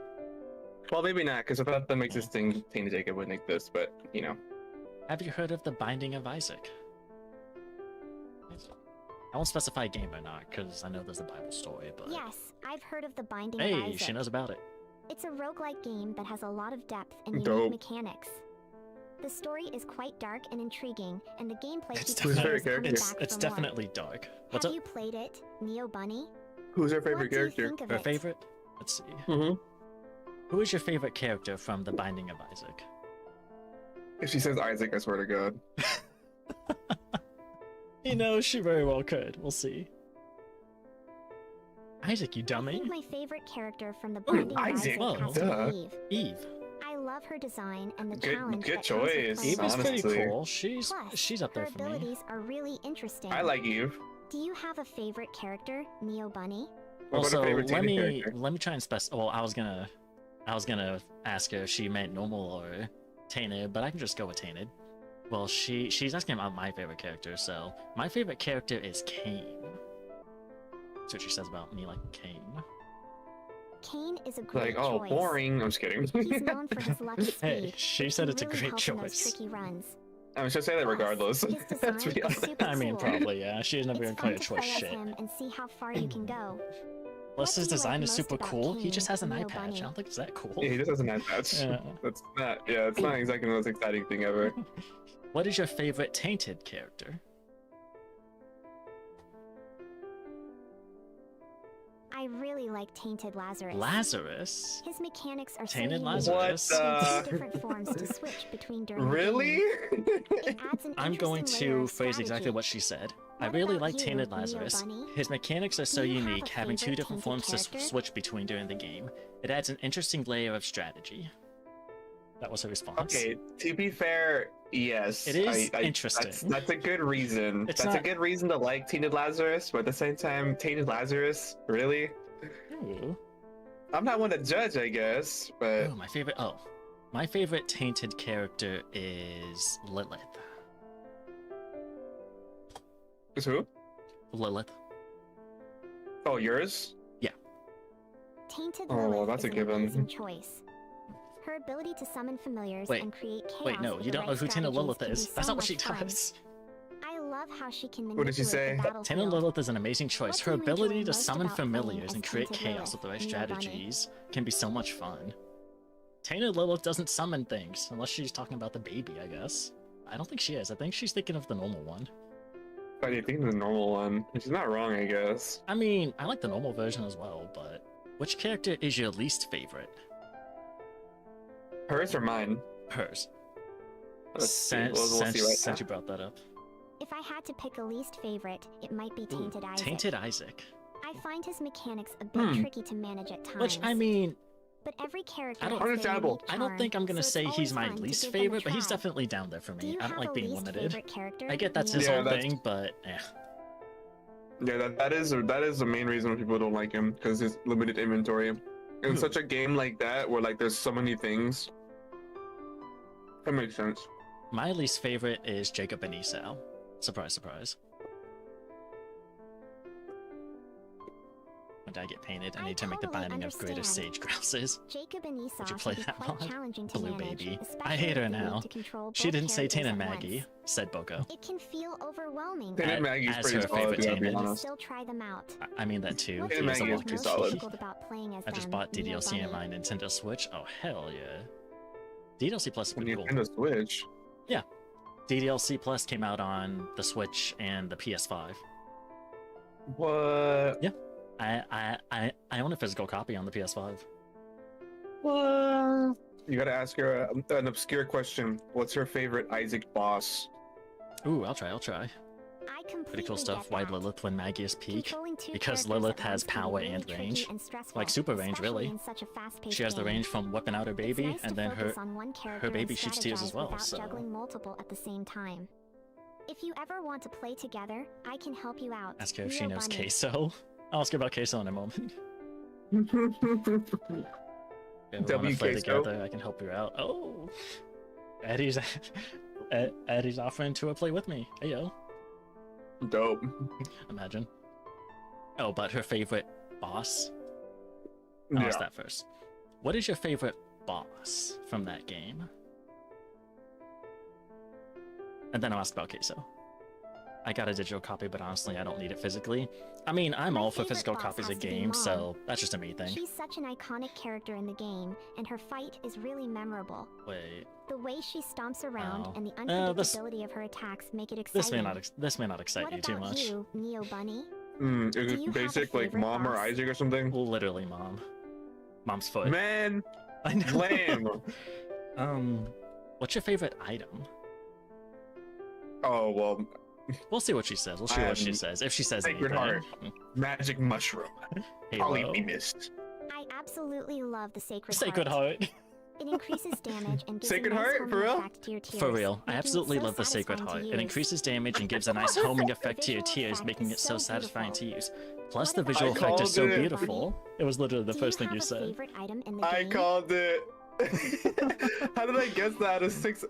Well, maybe not, because without them existing, Tainted Jacob wouldn't exist, but, you know. Have you heard of the Binding of Isaac? I won't specify game or not, because I know there's a Bible story, but... Yes, I've heard of the Binding of Hey, Isaac. she knows about it. It's a roguelike game that has a lot of depth and unique Dope. mechanics. The story is quite dark and intriguing, and the gameplay It's keeps Who's her players favorite coming character? back It's for more. definitely dark. What's Have up? you played it, Neobunny? Who's her What favorite do you character? think of Her it? favorite? Let's see. Mm-hmm. Who is your favorite character from the Binding of Isaac? If she says Isaac, I swear to God. You know, she very well could. We'll see. Isaac, you I dummy. think my favorite character from the Ooh, Binding of Isaac, Isaac has to duh. be Eve. Eve. I love her design and the Good- challenge good that comes with choice. playing Eve is with pretty honestly. cool. She's up there her for me. abilities are really interesting. I like Eve. Do you have a favorite character, Neobunny? What about Also, a favorite let Tainted me character? try and specify. Well, I was gonna ask her if she meant normal or tainted, but I can just go with tainted. Well, she's asking about my favorite character, so my favorite character is Cain. That's what she says about me, like Cain. Cain is a great Like, oh, choice. boring. I'm just kidding. He's known for his lucky speed. Hey, she which said can it's a really great help in those choice. tricky runs. I was just saying that Plus, regardless. his Let's design be is honest. super I mean, cool. probably, yeah. She's never It's gonna play fun a to choice play as shit. him and see how far you can go. Plus, What his do you design like is most super about cool. He Cain, just has an eye Neobunny? patch. I don't think it's that cool. Yeah, he just has an eye patch. Yeah. That's not. Yeah, it's not exactly the most exciting thing ever. What is your favorite tainted character? I really like Tainted Lazarus. Lazarus? His mechanics are Tainted so Lazarus? unique. What He the- has different forms to switch between during the Really? game. It adds an I'm going interesting layer to of phrase exactly strategy. what she said. I What really about like you, Tainted Lazarus. Neobunny? His mechanics are so Do you have unique, a having two favorite different tainted forms to character? switch between during the game. It adds an interesting layer of strategy. That was her response. Okay, to be fair, yes. It is interesting. That's a good reason. It's That's a not- good reason to like Tainted Lazarus, but at the same time, Tainted Lazarus, really? Ooh. I'm not one to judge, I guess, but Oh, my favorite tainted character is Lilith. is who? Lilith. Oh, yours? Tainted Oh, Lilith that's is a an given. amazing choice. Her ability to summon familiars Wait, and create chaos Wait, no, with you the don't right know who Tainted strategies Lilith can be is. That's so not what she much fun. does. I love how she can What manipulate did she say? the battlefield. Tainted Lilith is an amazing choice. What Her do you enjoy ability to most summon about playing familiars as and create Tainted chaos Lilith, with the right Neobunny? strategies can be so much fun. Tainted Lilith doesn't summon things, unless she's talking about the baby, I guess. I don't think she is. I think she's thinking of the normal one. But I think the normal one. She's not wrong, I guess. I mean, I like the normal version as well, but which character is your least favorite? Hers or mine? Hers. Let's see. Since, We'll see right since you now. brought that up. If I had to pick a least favorite, it might be Ooh, Tainted Isaac. Tainted Isaac. I find his mechanics a bit tricky to manage at times. Which, I mean, but every character I don't- has their Understandable. unique I don't charm, think I'm gonna so it's say he's always my fun to least give them a favorite, but he's try. definitely down there for Do me. you I don't have like a being least limited. favorite character? I get that's his Yeah, whole that's- thing, but eh. Yeah, that is the main reason people don't like him, because his limited inventory. In Hmm. such a game like that, where like there's so many things, that makes sense. My least favorite is Jacob and Esau. Surprise, surprise. When I get painted, I I need to make the totally binding of greatest understand. sage grasses. Jacob and Esau Would you can play be that quite mod? challenging to Blue manage, baby. I especially hate her if you need now. to control She both didn't say characters Tainted at Maggie, once. said Boko. It can feel overwhelming. Tainted As- Maggie's as pretty her solid, favorite to be Tainted. honest. Still try them out. I mean that too. What Tainted do He is a you Maggie is find walking pretty most solid. monkey. difficult about playing as I just them, bought DDLC Neobunny? on my Nintendo Switch. Oh, hell yeah. DDLC Plus is When pretty you cool. Nintendo Switch. DDLC Plus came out on the Switch and the PS5. What? I own a physical copy on the PS5. What? You gotta ask her an obscure question. What's her favorite Isaac boss? Ooh, I'll try. I completely Pretty cool stuff. get Why that. Lilith when Maggie is peak? Controlling two because characters Lilith at has once can be power really and tricky range. and stressful, Like super range, especially really. in such a fast-paced She has the game. range from whipping out her It's baby, nice to and then focus on one character and baby shoots tears as strategize well, without so- juggling multiple at the same time. If you ever want to play together, I can help you out. ask her if she knows Neobunny. queso. I'll ask her about queso in a moment. If we want to play queso. together, I can help her out. Oh, Eddie's Eddie's offering to play with me. Hey yo, Dope. imagine. Oh, but her favorite boss. I'll ask that first. What is your favorite boss from that game? And then I'll ask about queso. I got a digital copy, but honestly, I don't need it physically. I mean, I'm My all for favorite physical boss copies has of to be games, Mom. so that's just a me thing. She's such an iconic character in the game, and her fight is really memorable. Wait, The way she stomps around Oh. and the This- unpredictability of her attacks make it exciting. this may not excite What you too about much. you, Neobunny? Is Do you it have a basic like favorite mom or boss? Isaac or something? Literally, mom's foot. Man, I know. lame. What's your favorite item? Oh well, We'll see what she says. We'll see what she says. If she says Sacred anything. Heart. Magic mushroom. Halo. Polyphemus. I absolutely love the Sacred Sacred Heart. It increases damage and gives Sacred a nice Heart? homing For real? effect to your tears, For real, I making it absolutely so love the Sacred satisfying Heart. to It use. increases damage and gives a nice homing effect to your visual tears, effect making is it so so satisfying to beautiful. use. Plus, What the about visual you? effect is so I called it. beautiful. It was literally the Do first you thing you have a said. favorite item in the I game? called it. How did I guess that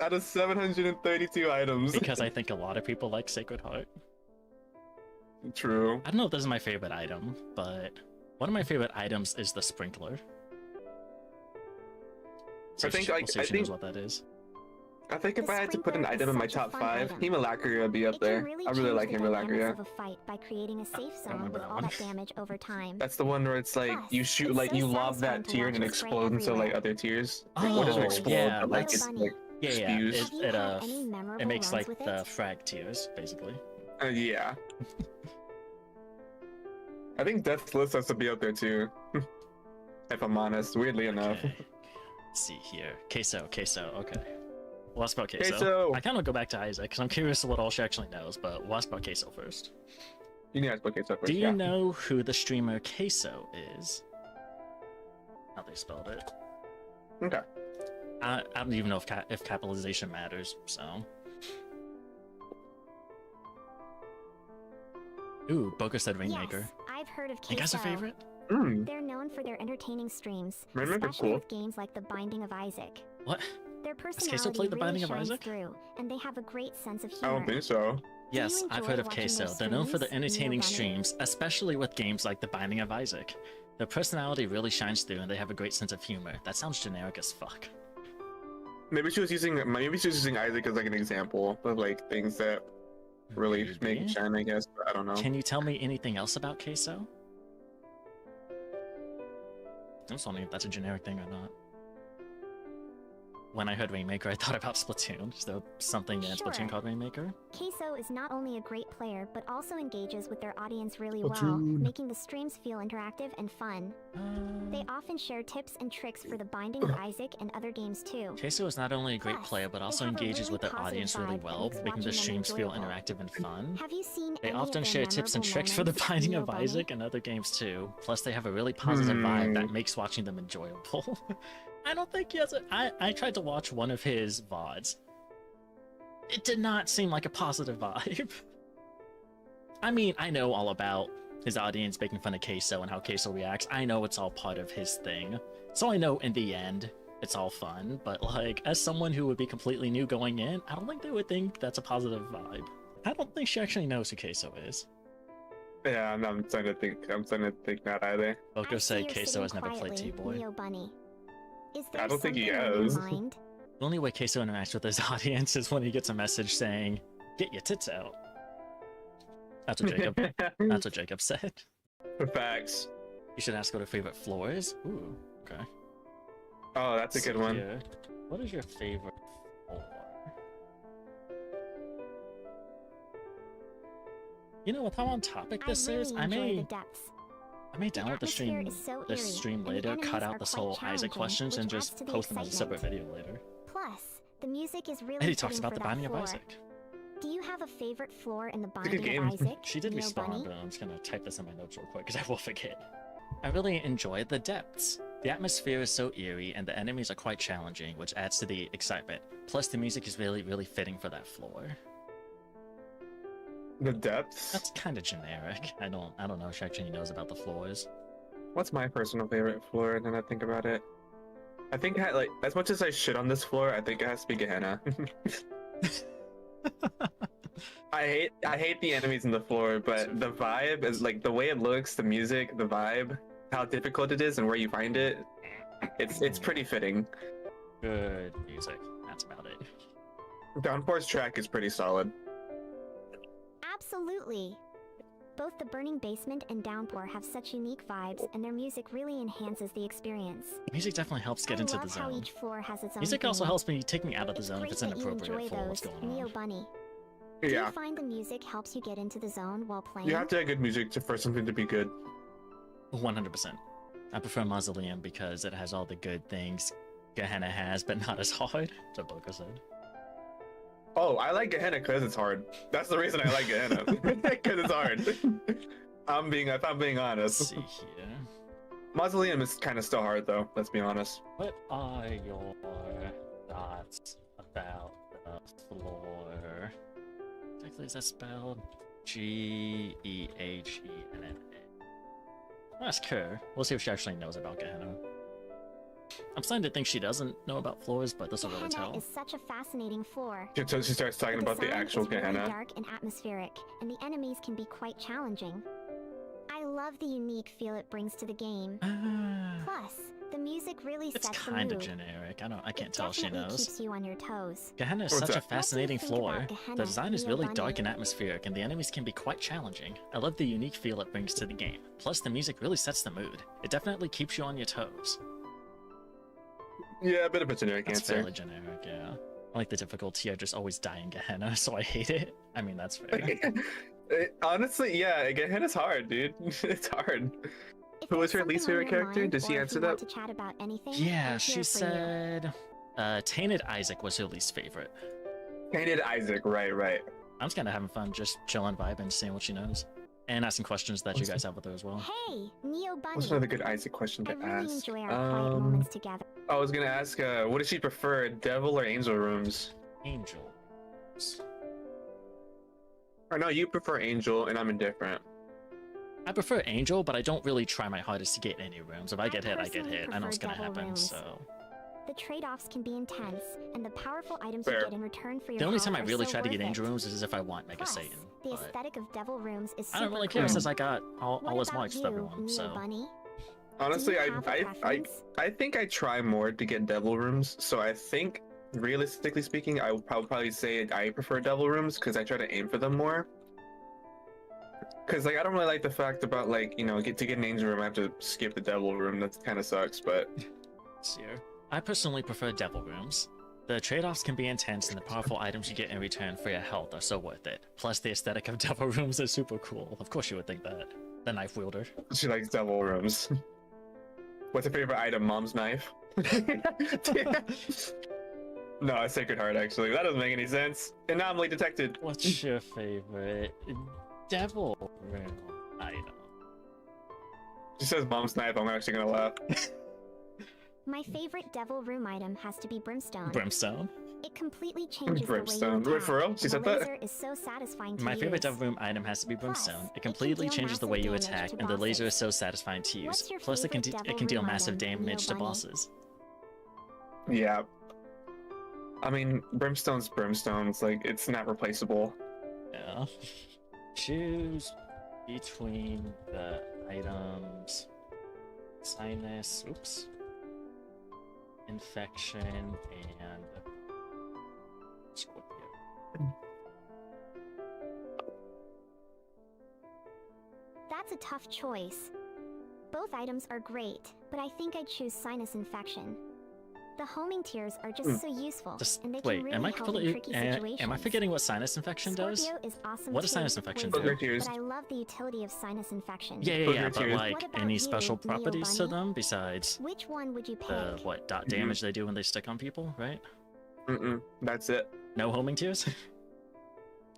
out of 732 items? Because I think a lot of people like Sacred Heart. True. I don't know if this is my favorite item, but one of my favorite items is the sprinkler. I think, like, we'll see I if she think- knows what that is. I think if The I had to put an sprinkler is item in my such a top fun 5, item. Hemolacria would be up It there. can really I really change like the dynamics Hemolacria. of a fight by creating a safe zone remember with that all one. that damage over time. That's the one where it's like Plus, you shoot it's like so you lob satisfying that to tier watch and it it spray explodes into like everywhere. other tiers. Oh, Well, it doesn't explode, yeah, but like it's Neobunny. like Yeah, spews. Have you it had any memorable it makes runs like with the it? frag tiers, basically. Yeah. I think Death's List has to be up there too. If I'm honest, weirdly enough. Okay. Let's see here. Queso. Okay. We'll ask about queso. Queso. I kind of go back to Isaac because I'm curious what all she actually knows, but we'll ask about queso first. You need to ask about Queso first. Do you yeah. know who the streamer Queso is? How they spelled it. Okay. I don't even know if capitalization matters. So. Ooh, Boca said Rainmaker. Yes, I've heard of You guys are Queso. favorite? They're known for their entertaining streams, Rainmaker's especially cool. with games like The Binding of Isaac. What? Their Queso personality played The really Binding of shines Isaac? through, and they have a great sense of I humor. don't think so. Yes, I've enjoy heard of watching Queso. their They're known for their streams, entertaining Neobunny? streams, especially with games like The Binding of Isaac. Their personality really shines through, and they have a great sense of humor. That sounds generic as fuck. Maybe she was using Isaac as like an example of like things that really make Maybe? it shine, I guess. But I don't know. Can you tell me anything else about Queso? I'm just wondering if that's a generic thing or not. When I heard Rainmaker, I thought about Splatoon. Is there something in Sure. Splatoon called Rainmaker? Queso is not only a great player, but also engages with their audience really well, Splatoon. making the streams feel interactive and fun. They often share tips and tricks for The Binding of Isaac and other games too. Queso is not only a great Plus, player, but they also have a engages really with their positive audience really vibe that well, makes making the watching them streams feel enjoyable. interactive and fun. Have you seen They any often of their share tips and memorable tricks for The moments, Binding of Neobunny? Isaac and other games too. Plus, they have a really positive vibe that makes watching them enjoyable. I don't think he has a... I tried to watch one of his VODs. It did not seem like a positive vibe. I mean, I know all about his audience making fun of Queso and how Queso reacts. I know it's all part of his thing. So I know in the end, it's all fun. But like, as someone who would be completely new going in, I don't think they would think that's a positive vibe. I don't think she actually knows who Queso is. Yeah, I'm starting to think that either. Boko I see said you're Queso sitting has never played quietly, T-Boy. Neobunny. Is there I don't think he something on your has. mind? The only way Queso interacts with his audience is when he gets a message saying, "Get your tits out." That's what Jacob. That's what Jacob said. Facts. You should ask what her favorite floor is. Ooh, okay. Oh, that's a good one. Here, what is your favorite floor? You know, with how on topic this I really is, enjoy the depths. I may download the atmosphere stream, is so this eerie, stream and the later, enemies cut are out this quite whole Isaac challenging, questions, and which just adds to the post them as a separate excitement. video later. Plus, the music is really And he talks fitting about for the that Binding of floor. Isaac. Do you have a favorite floor in the a good Binding game. of Isaac? She did respond, Neobunny? but I'm just gonna type this in my notes real quick because I will forget. I really enjoyed the depths. The atmosphere is so eerie, and the enemies are quite challenging, which adds to the excitement. Plus, the music is really, really fitting for that floor. The depths. That's kind of generic. I don't know if she actually knows about the floors. What's my personal favorite floor? And then I think about it. I think like as much as I shit on this floor, I think it has to be Gehenna. I hate the enemies in the floor, but the vibe is like the way it looks, the music, the vibe, how difficult it is, and where you find it. It's pretty fitting. Good music. That's about it. Downpour's track is pretty solid. Absolutely. Both the Burning Basement and Downpour have such unique vibes, and their music really enhances the experience. Music definitely helps get I into love the how zone. each floor has its own Music also theme. helps me take me out of the It's zone if great it's that you inappropriate enjoy for what's those, going on. Neobunny. Do Yeah, you find the music helps you get into the zone while playing? you have to have good music for something to be good. 100%. I prefer Mausoleum because it has all the good things Gehenna has, but not as hard. That's what Boko said. Oh, I like Gehenna because it's hard. That's the reason I like Gehenna. Because it's hard. If I'm being Let's honest. see here. Mausoleum is kind of still hard though. Let's be honest. What are your thoughts about the floor? Exactly, is that spelled? Gehenna. Ask her. We'll see if she actually knows about Gehenna. I'm starting to think she doesn't know about floors, but this will really Gehenna tell. is such a fascinating floor. So she starts talking about the design actual is really Gehenna. dark and atmospheric, and the enemies can be quite challenging. I love the unique feel it brings to the game. Plus, the music really It's sets the kind of mood. generic. I can't It tell if she definitely knows. keeps you on your toes. Gehenna is What's such a that? fascinating What do you think floor. about Gehenna, The design is really Neobunny? dark and atmospheric, and the enemies can be quite challenging. I love the unique feel it brings to the game. Plus, the music really sets the mood. It definitely keeps you on your toes. Yeah, a bit of a generic That's answer. fairly generic, yeah. I like the difficulty. I just always die in Gehenna, so I hate it. I mean, that's fair. Honestly, yeah, Gehenna's hard, dude. It's hard. If Who was there's her least something on favorite your character? mind, Did she or if answer you want that? to chat about anything, Yeah, I'm she here for you. said... Tainted Isaac was her least favorite. Painted Isaac, right. I'm just kind of having fun, just chilling, vibing, seeing what she knows. and asking questions that you guys have with her as well. Hey, Neobunny. What's another good Isaac question I to really ask? enjoy our quiet moments together. I was gonna ask, what does she prefer, devil or angel rooms? Angel. Or no, you prefer angel, and I'm indifferent. I prefer Angel, but I don't really try my hardest to get any rooms. If I get hit, I get personally hit. I know it's prefer gonna devil happen, rooms. so... The trade-offs can be intense, and the powerful items Fair. you get in return for your The only help time I are really so try to get worth Angel it. rooms is if I want Mega Plus, Satan. the But aesthetic of devil rooms is I don't super really care cool. since I got all What his about marks with you, everyone, so... Neobunny? Honestly, Do you have a preference? I think I try more to get devil rooms, so I think, realistically speaking, I would probably say I prefer devil rooms, because I try to aim for them more. Because, like, I don't really like the fact about, like, you know, to get an angel room, I have to skip the devil room. That kind of sucks, but... I personally prefer Devil Rooms. The trade-offs can be intense, and the powerful items you get in return for your health are so worth it. Plus, the aesthetic of Devil Rooms is super cool. Of course you would think that. The knife wielder. She likes devil rooms. What's your favorite item? Mom's knife? No, a Sacred Heart, actually. That doesn't make any sense. Anomaly detected. What's your favorite Devil Room item? She says mom's knife, I'm actually gonna laugh. My favorite devil room item has to be Brimstone. Brimstone? It completely changes Brimstone. the way you Wait, attack. for real? She and said the that? laser is so satisfying to My favorite use. Devil Room item has to be Plus, Brimstone. it It can completely deal changes the massive way you damage attack, to and the laser is bosses. so satisfying to use. What's your Plus, it can, favorite it can Devil deal Room massive item, damage to Neobunny? bosses. Yeah. I mean, Brimstone's Brimstone. It's like, it's not replaceable. Yeah. Choose between the items sinus, oops, infection, and Scorpio. That's a tough choice. Both items are great, but I think I'd choose sinus infection. The homing tears are just so useful, Just and they wait, can really am I help in completely tricky situations. am I forgetting what sinus infection does? Scorpio is awesome What does too, sinus infection with do? laser, Tears. But I love the utility of sinus infection. Yeah, Those yeah, are but tears. like What about any you, special properties to Neobunny? them besides Which one would you pick? the what damage they do when they stick on people, right? That's it. No homing tears?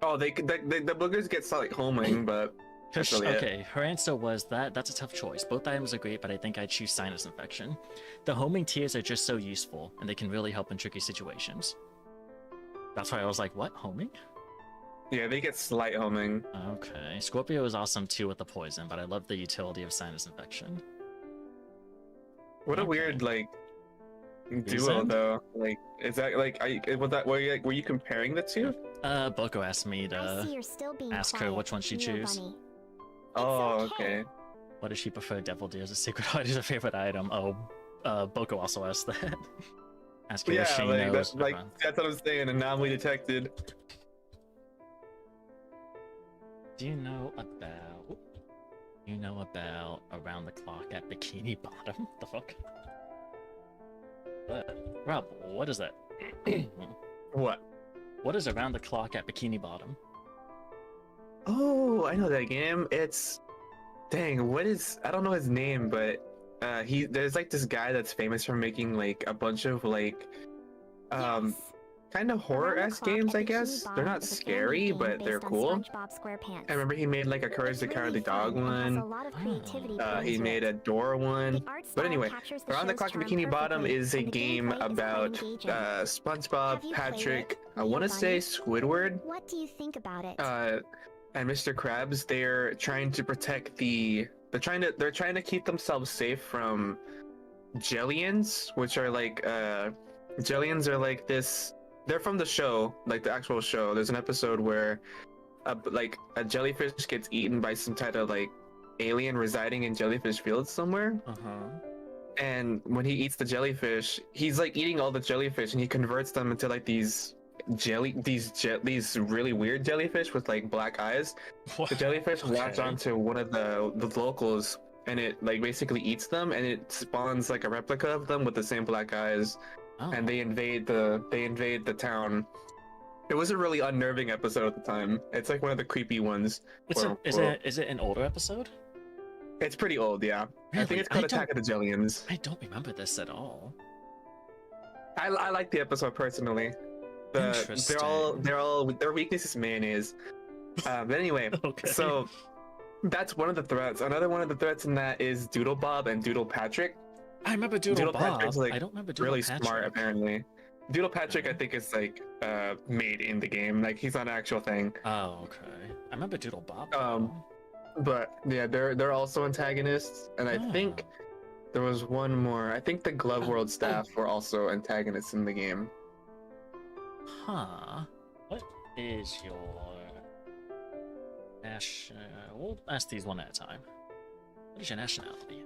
Oh, the boogers get like homing, but that's really it. Okay, her answer was that's a tough choice. Both items are great, but I think I'd choose sinus infection. The homing tears are just so useful, and they can really help in tricky situations. That's why I was like, what, homing? Yeah, they get slight homing. Okay, Scorpio is awesome too with the poison, but I love the utility of sinus infection. What a Okay. weird like duo Reason? though. Like, is that like were you comparing the two? Boko asked me I to see you're still being ask her quiet, which one she'd choose. Neobunny. Oh, It's okay. okay. What does she prefer? Devil Deers or Sacred Heart is her favorite item. Oh, Boko also asked that. Ask her if Yeah, she like knows. that's like Okay. that's what I'm saying. Anomaly detected. Do you know about? You know about around the clock at Bikini Bottom? The fuck? Rob, what is that? What? What is around the clock at Bikini Bottom? Oh, I know that game. It's dang. What is? I don't know his name, but there's like this guy that's famous for making like a bunch of like Yes. kind of horror-esque Around the games, Clock I at Bikini guess. They're Bottom not is a family scary, game but they're based on cool. SpongeBob SquarePants. I remember he made like a Courage It's the really Cowardly Dog fun and has a one. lot of creativity Oh. put He into made it. a Door one. The art But style anyway, captures the Around the show's Clock at charm Bikini Bottom perfectly, is a and the game gameplay is very about engaging. SpongeBob, Have you played Patrick. it, I want to say Neobunny? Squidward. What do you think about it? And Mr. Krabs. They're trying to protect they're trying to keep themselves safe from Jellians, which are like Jellians are like this. They're from the show, like the actual show. There's an episode where like a jellyfish gets eaten by some type of like alien residing in jellyfish fields somewhere. And when he eats the jellyfish, he's like eating all the jellyfish, and he converts them into like these really weird jellyfish with like black eyes. What? The jellyfish latch Okay. onto one of the locals, and it like basically eats them, and it spawns like a replica of them with the same black eyes, Oh. and they invade the town. It was a really unnerving episode at the time. It's like one of the creepy ones. Is it an older episode? It's pretty old, yeah. I Really? think it's called Attack of the Jellians. I don't remember this at all. I like the episode personally. Their weakness is mayonnaise. But anyway, Okay. so That's one of the threats. Another one of the threats in that is Doodle Bob and Doodle Patrick. I remember Doodle Bob. Patrick's like I don't remember Doodle really Patrick. smart apparently. Doodle Patrick, I think, is like made in the game. Like he's not an actual thing. Oh, okay. I remember Doodle Bob. But yeah, they're also antagonists, and I think Oh. there was one more. I think the Glove World staff were also antagonists in the game. Huh. What is your national? We'll ask these one at a time. What is your nationality?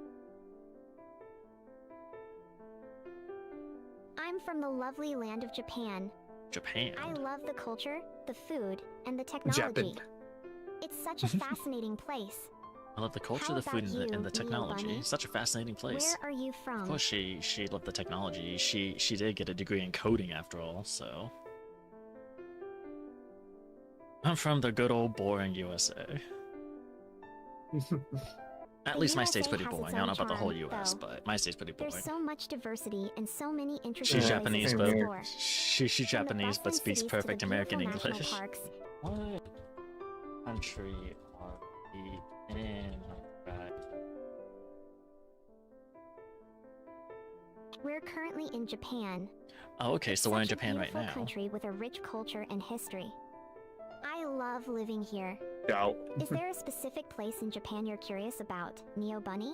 I'm from the lovely land of Japan. Japan. I love the culture, the food, and the technology. It's such a fascinating place. I love the culture, How the food, about and you, the technology. Neobunny? Such a fascinating place. Where are you Of from? course, she loved the technology. She did get a degree in coding after all. So I'm from the good old boring USA. At The least my USA state's pretty has its boring. I don't know own about the whole charm, US, though. but my state's pretty boring. There's so much diversity and so many interesting She's places Japanese, to but explore. she's From the Japanese, but bustling speaks cities to the perfect American beautiful English. national parks, What country are we in? Right. we're currently in Japan. Oh, okay, so we're in Such a Japan right beautiful now. country with a rich culture and history. I love living here. Yeah. Is there a specific place in Japan you're curious about, Neobunny?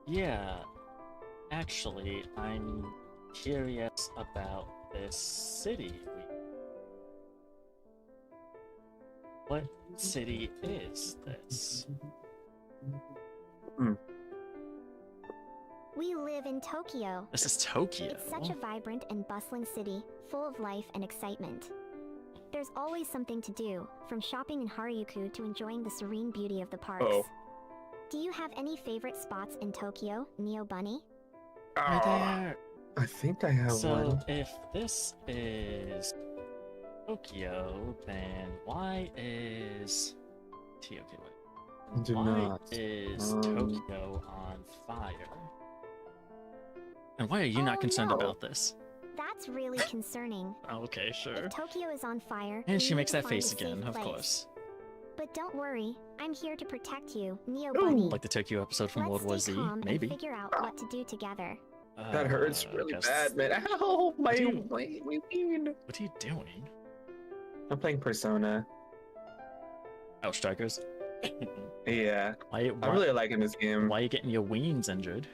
Yeah, actually, I'm curious about this city. What city is this? We live in Tokyo. This is Tokyo. It's such a vibrant and bustling city, full of life and excitement. There's always something to do, from shopping in Harajuku to enjoying the serene beauty of the parks. Oh. Do you have any favorite spots in Tokyo, Neobunny? Are there... I think I have So, one. if this is Tokyo, then why is... Okay, wait. Do Why not. is Um, Tokyo on fire? And why are you Oh, not concerned no. about this? That's really concerning. Oh, okay, sure. If Tokyo is on fire, And we she need makes to that find face a again, safe of place. course. But don't worry, I'm here to protect you, Neobunny. Like the Tokyo episode from Let's World War stay Z, calm maybe. and figure out what to do together. That hurts really guess- bad, man. Ow, my, Dude. my. What are you doing? I'm playing Persona. Oh, strikers. Yeah, why, I'm really liking this game. why are you getting your wings injured?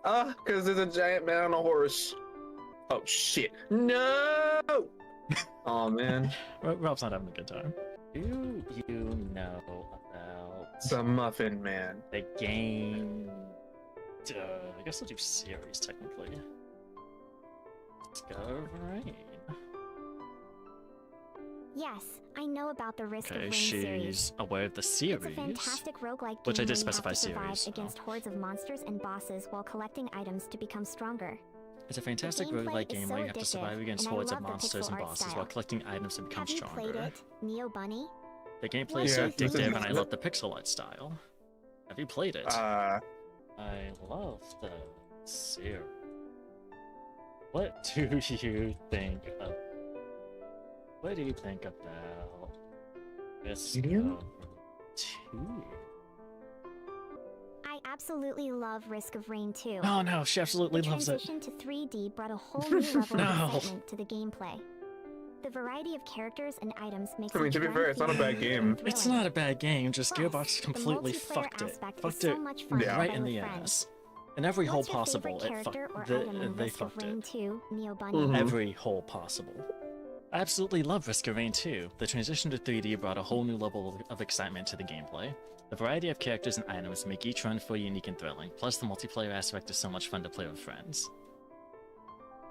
Because there's a giant man on a horse. Oh shit! No! Oh man, Rob's not having a good time. Do you know about the Muffin Man. the game? I guess I'll do series technically. Discovery. Yes, I know about the Risk of Okay, Rain series. she's aware of the It's a series. fantastic roguelike game Which I did where specify you have to survive series, so. against hordes of monsters and bosses while collecting items to become stronger. It's a fantastic gameplay roguelike is game so where you have to addictive, survive against and I hordes of love the monsters pixel and art bosses style. while collecting items to become Have you stronger. played it, Neobunny? The gameplay What is so do you think? addictive, and I Yeah. love the pixel art style. Have you played it? Uh, I love the series. What do you think of? What do you think about this? Medium? 2? I absolutely love Risk of Rain 2. Oh no, she absolutely The loves it. transition to 3D brought a whole new level No. of excitement to the gameplay. The variety of characters and items makes I mean, each to be run fair, it's not a feel bad unique game. and It's thrilling. not a bad game, just Plus, Gearbox the completely multiplayer fucked it. aspect is Fucked so it much fun to Yeah. right play in the with friends. ass. In every hole What's your possible, favorite it fucked. character or item in They Risk of fucked Rain it. 2, Neobunny? Mhm. Every hole possible. I absolutely love Risk of Rain 2. The transition to 3D brought a whole new level of excitement to the gameplay. The variety of characters and items make each run feel unique and thrilling, plus the multiplayer aspect is so much fun to play with friends.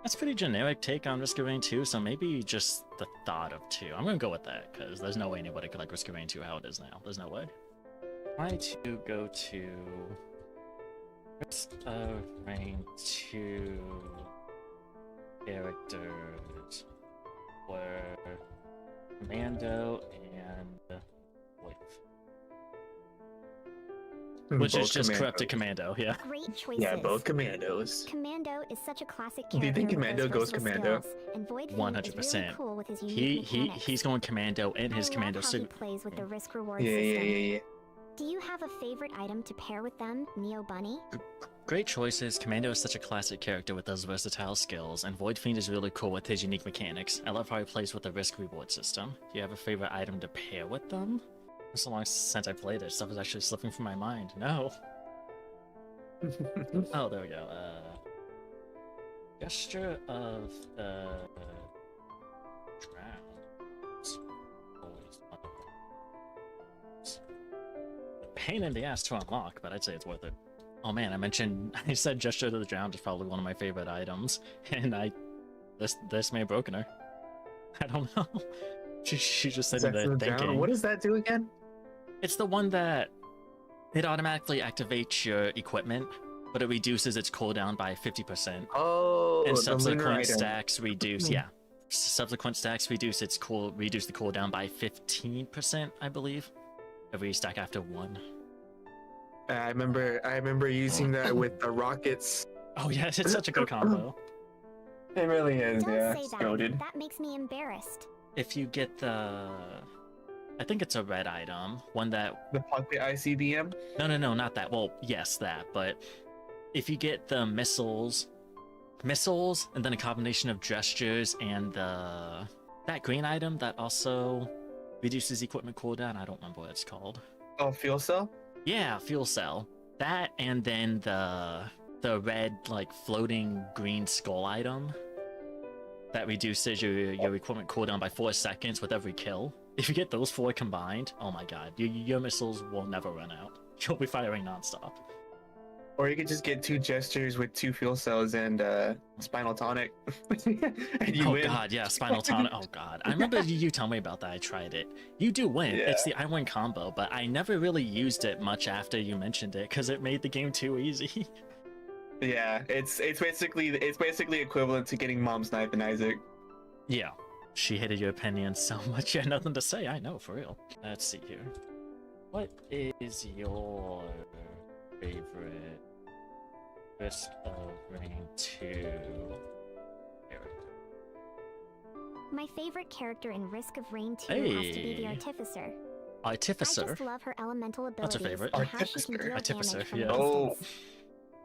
That's a pretty generic take on Risk of Rain 2, so maybe just the thought of 2. I'm gonna go with that, because there's no way anybody could like Risk of Rain 2 how it is now. There's no way. Try to go to Risk of Rain 2 characters were Commando and Wait. Which is Both just Commandos. corrupted Commando, yeah. Great choices. Yeah, both Commandos. Commando is such a classic Do you character think with Commando those goes versatile Commando? skills, and Void Fiend 100%. is really cool with his unique mechanics. He's going Commando in his I Commando love how he suit. plays with the risk reward Yeah, yeah, system. yeah, yeah. Do you have a favorite item to pair with them, Neobunny? Great choices. Commando is such a classic character with those versatile skills, and Void Fiend is really cool with his unique mechanics. I love how he plays with the risk-reward system. Do you have a favorite item to pair with them? It's so long since I played it. Stuff is actually slipping from my mind. No. Oh, there we go. Gesture of the drowned. Always a pain in the ass to unlock, but I'd say it's worth it. Oh man, I said Gesture to the Drowned is probably one of my favorite items, and this may have broken her. I don't know. She's just sitting there thinking. What does that do again? It's the one that it automatically activates your equipment, but it reduces its cooldown by 50%. Oh, and the lunar subsequent item. stacks reduce. Yeah, subsequent stacks reduce the cooldown by 15%, I believe. Every stack after one. I remember using that with the rockets. Oh yeah, it's such a good combo. It really is. Don't Yeah, say it's that. goated. That makes me embarrassed. If you get the, I think it's a red item, one that. The pocket ICBM. No, not that. Well, yes, that. But if you get the missiles, and then a combination of gestures and that green item that also reduces equipment cooldown. I don't remember what it's called. Oh, fuel cell. Yeah, fuel cell. That and then the red like floating green skull item that reduces your equipment cooldown by 4 seconds with every kill. If you get those 4 combined, oh my god, your missiles will never run out. You'll be firing nonstop. Or you could just get 2 gestures with 2 fuel cells and spinal tonic. And you Oh win. god, yeah, spinal tonic. Oh god, I remember you tell me about that. I tried it. You do win. Yeah. It's the I win combo, but I never really used it much after you mentioned it because it made the game too easy. Yeah, it's basically equivalent to getting Mom's knife in Isaac. Yeah, she hated your opinion so much you had nothing to say. I know, for real. Let's see here. What is your favorite Risk of Rain 2 character? My favorite character in Risk of Rain 2 has to be the Hey. Artificer. Artificer. I just love her elemental That's abilities a favorite. and how she can Artificer. deal Artificer, damage from yeah. a Oh. distance.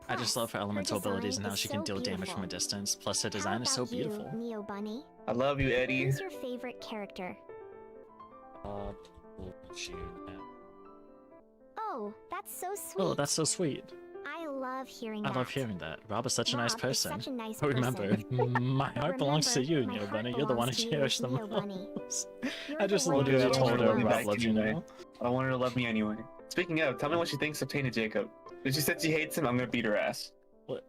I just Plus, love her elemental design abilities and how is she can so deal damage from a beautiful. distance. Plus, her How design is so about you, beautiful. Neobunny? I love you, Eddie. Who's your favorite character? We'll put you at- Oh, that's so sweet. Oh, that's so sweet. I love hearing I that. love hearing that. Rob is such a nice Rob is person. such a nice But remember, person. my But heart belongs to you, remember, my Neo heart Bunny. You're the one I belongs to you, cherish the Neo Bunny. most. You're I just the one literally I told cherish her the Rob most. loves you now. I want her to love me anyway. Speaking of, tell me what she thinks of Tainted Jacob. If she said she hates him, I'm gonna beat her ass. What?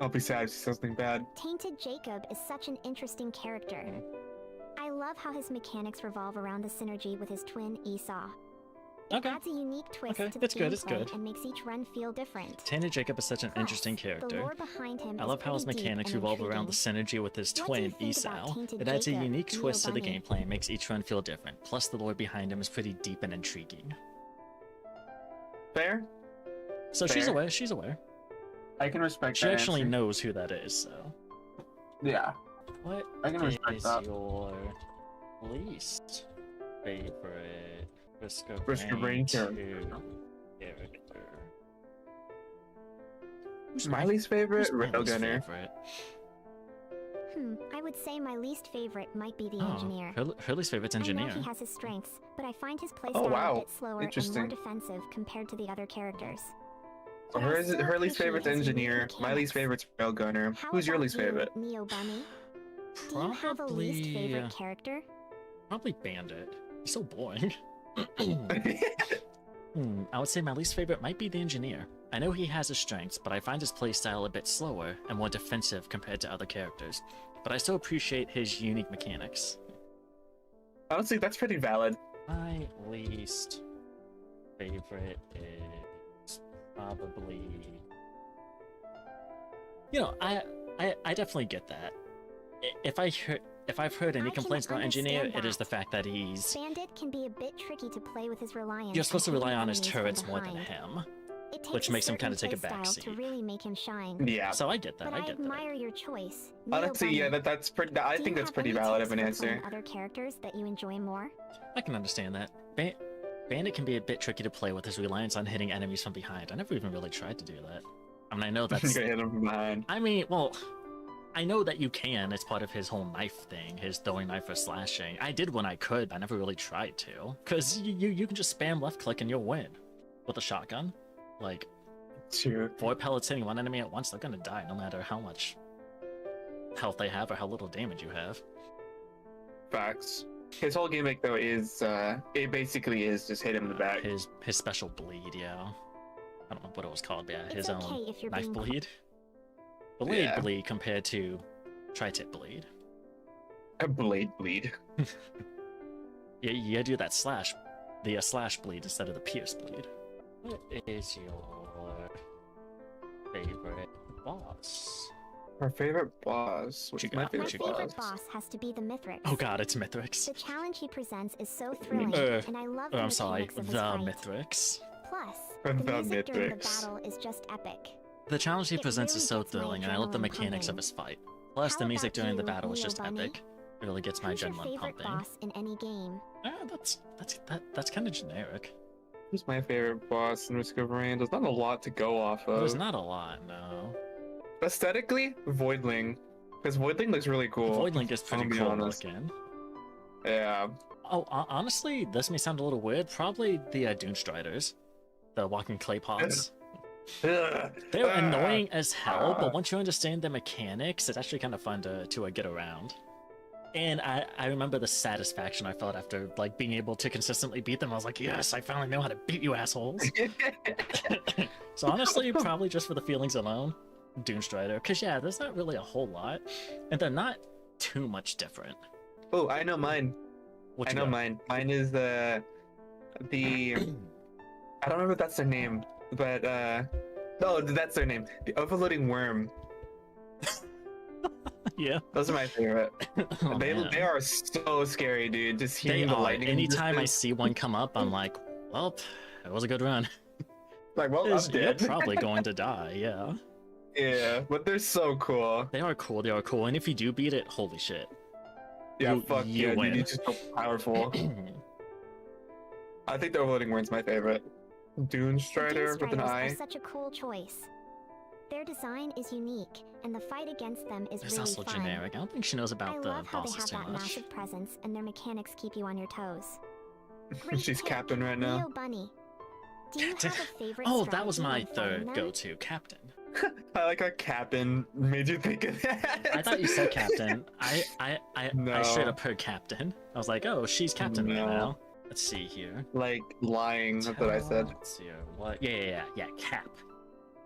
I'll be sad if she says something bad. Tainted Jacob is such an interesting character. I love how his mechanics revolve around the synergy with his twin Esau. It Okay. adds a unique twist Okay, to the it's good, it's gameplay good. and makes each run feel different. Tainted Jacob is such an Plus, interesting The character. lore behind him I is love how his pretty deep mechanics and revolve around the intriguing. synergy with his What do you twin, think about Esau. Tainted It adds a Jacob, unique Neo twist to the Bunny? gameplay and makes each run feel different. Plus, the lore behind him is pretty deep and intriguing. Fair? So she's Fair. aware, she's aware. I can respect She that actually answer. knows who that is, so. Yeah. What I can respect is that. your least favorite Risk of Risk of Rain Rain 2 character. character? My least favorite? Who's my least Railgunner. favorite? I would say my least favorite might be the Oh, engineer. her least favorite's I know engineer. he has his strengths, but I find his playstyle Oh, wow. a bit slower and more Interesting. defensive compared to the other characters. So But I her still least favorite's appreciate his unique engineer. My least mechanics. favorite's Railgunner. How Who's your about least you, favorite? Neo Bunny? Do you have a least favorite character? Probably Bandit. He's so boring. I would say my least favorite might be the engineer. I know he has his strengths, but I find his playstyle a bit slower and more defensive compared to other characters. But I still appreciate his unique mechanics. Honestly, that's pretty valid. My least favorite is probably. You know, I definitely get that. If I've heard any I can complaints about engineer, understand it is that. the fact that he's. Bandit can be a bit tricky to play with his reliance. You're supposed to on rely hitting on his enemies from turrets more than behind. him, It takes which a makes him certain kinda take a playstyle backseat. to really make him shine. Yeah. so I get that. But I I get that. admire your choice. Neo Honestly, yeah, Bunny. that's pretty. I Do think you that's have pretty any valid tips of an for playing answer. Other characters that you enjoy more? I can understand that. Bandit can be a bit tricky to play with his reliance on hitting enemies from behind. I never even really tried to do that. I mean, I know You that's... gotta hit him from behind. I mean, well, I know that you can. It's part of his whole knife thing, his throwing knife or slashing. I did when I could, but I never really tried to. Because you can just spam left click and you'll win. With a shotgun. Like, True. 4 pellets hitting one enemy at once, they're gonna die no matter how much health they have or how little damage you have. Facts. His whole gimmick though is it basically is just hit him in the back. His special bleed, yeah. I don't know what it was called, but yeah, his It's own okay if you're knife being bleed. Blade Yeah. bleed compared to tri-tip bleed. A blade bleed. You do that slash, the slash bleed instead of the pierce bleed. What is your favorite boss? Our favorite boss. What you What's my got? My What favorite you got? favorite boss has to be the Mithrix. Oh god, it's Mithrix. The challenge he presents is so thrilling, and I love Oh, the I'm sorry, mechanics of the his fight. Mithrix. Plus, The the music during the Mithrix. battle is just epic. The challenge he It presents really is so gets my thrilling, and I love the adrenaline mechanics of pumping. his fight. Plus, How the music about during the you, battle is just Neobunny? epic. It really gets my Who's your adrenaline favorite pumping. boss in any game? That's kind of generic. Who's my favorite boss in Risk of Rain? There's not a lot to go off of. There's not a lot, no. Aesthetically, Voidling. Because Voidling looks really cool. Voidlink is pretty I'll be cool honest. looking. Yeah. Oh, honestly, this may sound a little weird. Probably the Dune Striders, the walking clay pots. Ugh. They're Ah. annoying as hell, but once you understand the mechanics, it's actually kind of fun to get around. And I remember the satisfaction I felt after like being able to consistently beat them. I was like, yes, I finally know how to beat you assholes. So honestly, probably just for the feelings alone, Dune Strider. Because yeah, there's not really a whole lot, and they're not too much different. Oh, I know mine. What I you know got? mine. Mine is the I don't remember if that's their name, but no, that's their name. The overloading worm. Yeah. Those are my favorite. Oh, they man. are so scary, dude. Just They hearing the are. lightning. Anytime I distance. see one come up, I'm like, well, it was a good run. Like, well, I'm You're dead. probably going to die, yeah. Yeah, but they're so cool. They are cool, and if you do beat it, holy shit. Yeah, You- fuck you yeah, win. dude. You're just so powerful. I think the overloading worm's my favorite. Dune The Strider Dune with an Striders eye. are such a cool choice. Their design is unique, and the fight against them is It's really also fun. generic. I don't think she knows I about the love how they bosses have too that much. massive presence, and their mechanics keep you on your toes. Great She's pick, captain right now. Neobunny. Do you Captain. have a favorite Oh, that was strategy my when fighting third them? go-to, Captain. I like how Captain made you think of that. I thought you said Captain. I No. straight up heard Captain. I was like, oh, she's Captain right No. now. Let's see here. Like lying. That's what I said. Let's see here. What? Yeah. Cap.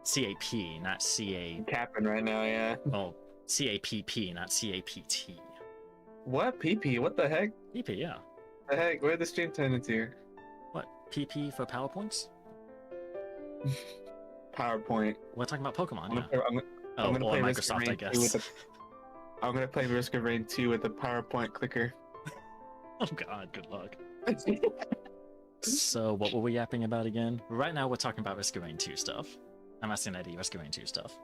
C-A-P, not C-A... Captain right now, yeah. Oh, C-A-P-P, not C-A-P-T. What? PP? What the heck? P-P, yeah. The heck? Where did the stream turn into? What? P-P for PowerPoints? PowerPoint. We're talking about Pokemon, I'm yeah. gonna, I'm, Oh, I'm gonna or play Risk of Microsoft, I Rain 2 with guess. the, I'm gonna play Risk of Rain 2 with the PowerPoint clicker. Oh god, good luck. So, what were we yapping about again? Right now, we're talking about Risk of Rain 2 stuff. I'm asking Eddie Risk of Rain 2 stuff.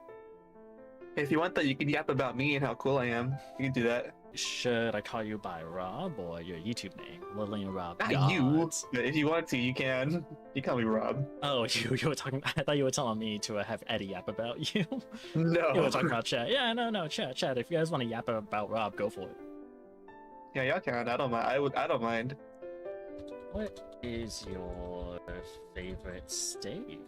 If you want that, you can yap about me and how cool I am. You can do that. Should I call you by Rob or your YouTube name? Lillian Rob Not you. Gods? But if you want to, you can. You call me Rob. Oh, you were talking. I thought you were telling me to have Eddie yap about you. No. You were talking about chat. Yeah, no, chat. If you guys want to yap about Rob, go for it. Yeah, y'all can. I don't mind. I don't mind. What is your favorite stage?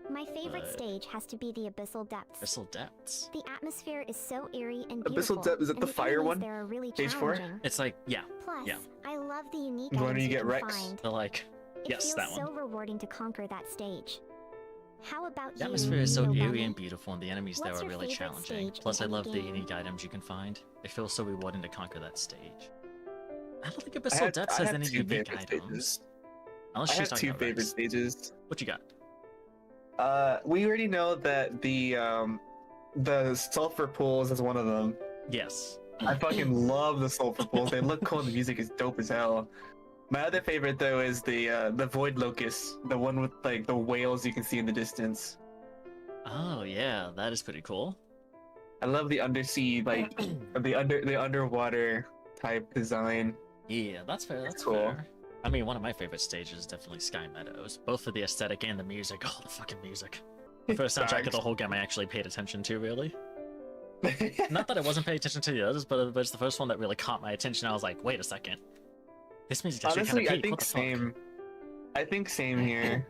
My favorite But- stage has to be the Abyssal Depths. Abyssal Depths. The atmosphere is so eerie and Abyssal beautiful. Depth- is it and the the fire enemies one? there are really Stage 4? challenging. It's like, yeah, Plus, yeah. I love the unique The one where items you get can Rex? find. they're like, It yes, feels that so one. rewarding to conquer that stage. How about The you, atmosphere is so Neobunny? eerie and beautiful, and the enemies there What's are your really favorite challenging. stage Plus, I in love any the game? unique items you can find. It feels so rewarding to conquer that stage. I don't think I Abyssal had, Depths I has had any two unique favorite items. stages. Unless I she's have talking two about favorite Rex. stages. What you got? We already know that the sulfur pools is one of them. Yes. I fucking love the sulfur pools. They look cool. The music is dope as hell. My other favorite though is the void locust, the one with like the whales you can see in the distance. Oh yeah, that is pretty cool. I love the undersea like the underwater type design. Yeah, that's fair. That's cool. fair. I mean, one of my favorite stages is definitely Sky Meadows, both for the aesthetic and the music. Oh, the fucking music. The first soundtrack of the whole game I actually paid attention to, really. Not that I wasn't paying attention to the others, but it's the first one that really caught my attention. I was like, wait a second. This music's actually Honestly, kind I of peak. think What the same. I think same here.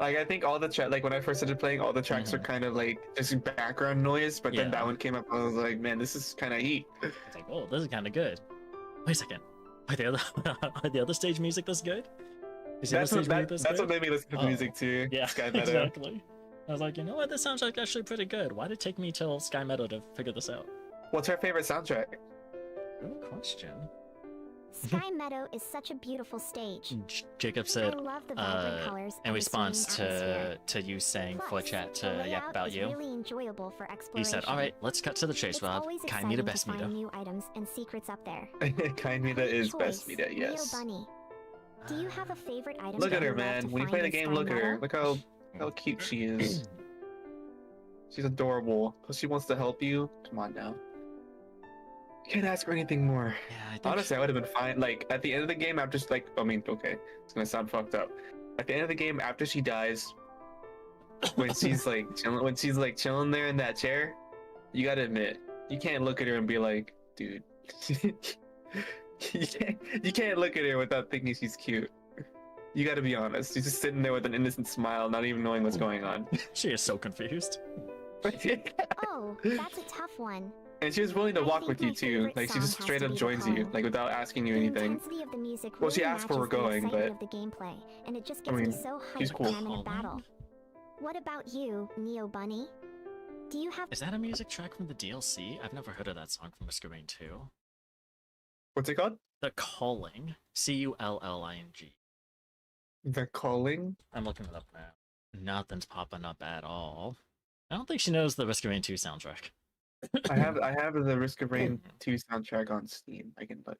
Like, I think all the like when I first started playing, all the tracks are kind of like just background noise, but then Yeah. that one came up, I was like, man, this is kind of heat. fuck? It's like, oh, this is kind of good. Wait a second. Are the other stage music this good? Is the other That's what, stage music this that's good? what made me listen to the Oh. music too. Yeah, Sky Meadow. exactly. I was like, you know what? This sounds like actually pretty good. Why did it take me till Sky Meadow to figure this out? What's her favorite soundtrack? Good question. Sky Meadow is such a beautiful stage. Jacob I said, love the vibrant colors in and the response serene atmosphere. to you saying for Plus, chat the to layout yap about is you, really enjoyable for he exploration. said, all right, let's cut to the chase, It's Rob. always Kind me exciting the to best find meter. new items and secrets up there. Kaimida Good is choice, best meter, yes. Neobunny. Do you have a favorite item? Look that at her, you love man. to When you find play the in game, Sky look at her. Meadow? Look how cute she is. She's adorable. Plus, she wants to help you. Come on now. You can't ask for anything more. Yeah, I think Honestly, I would have been fine. Like at the end of the game, I'm just like, I mean, okay, it's gonna sound fucked up. At the end of the game, after she dies, when she's like chilling there in that chair, you gotta admit, you can't look at her and be like, dude, you can't look at her without thinking she's cute. You gotta be honest. She's just sitting there with an innocent smile, not even knowing what's going on. she is so confused. Oh, that's a tough one. And she was willing to I walk think with you my too. favorite Like she song just has straight to up be The joins you, Calling. like without asking you The anything. intensity of the music Well, she really asked where matches we're the going, excitement but- of the gameplay, and it just I gets me mean, so she's hyped cool. when I'm in a Calling? battle. What about you, Neobunny? Do you have Is that a music track from the DLC? I've never heard of that song from Whisker Rain 2. What's it called? The Calling. Culling. The Calling? I'm looking it up now. Nothing's popping up at all. I don't think she knows the Whisker Rain 2 soundtrack. I have the Risk of Rain 2 soundtrack on Steam. I can look.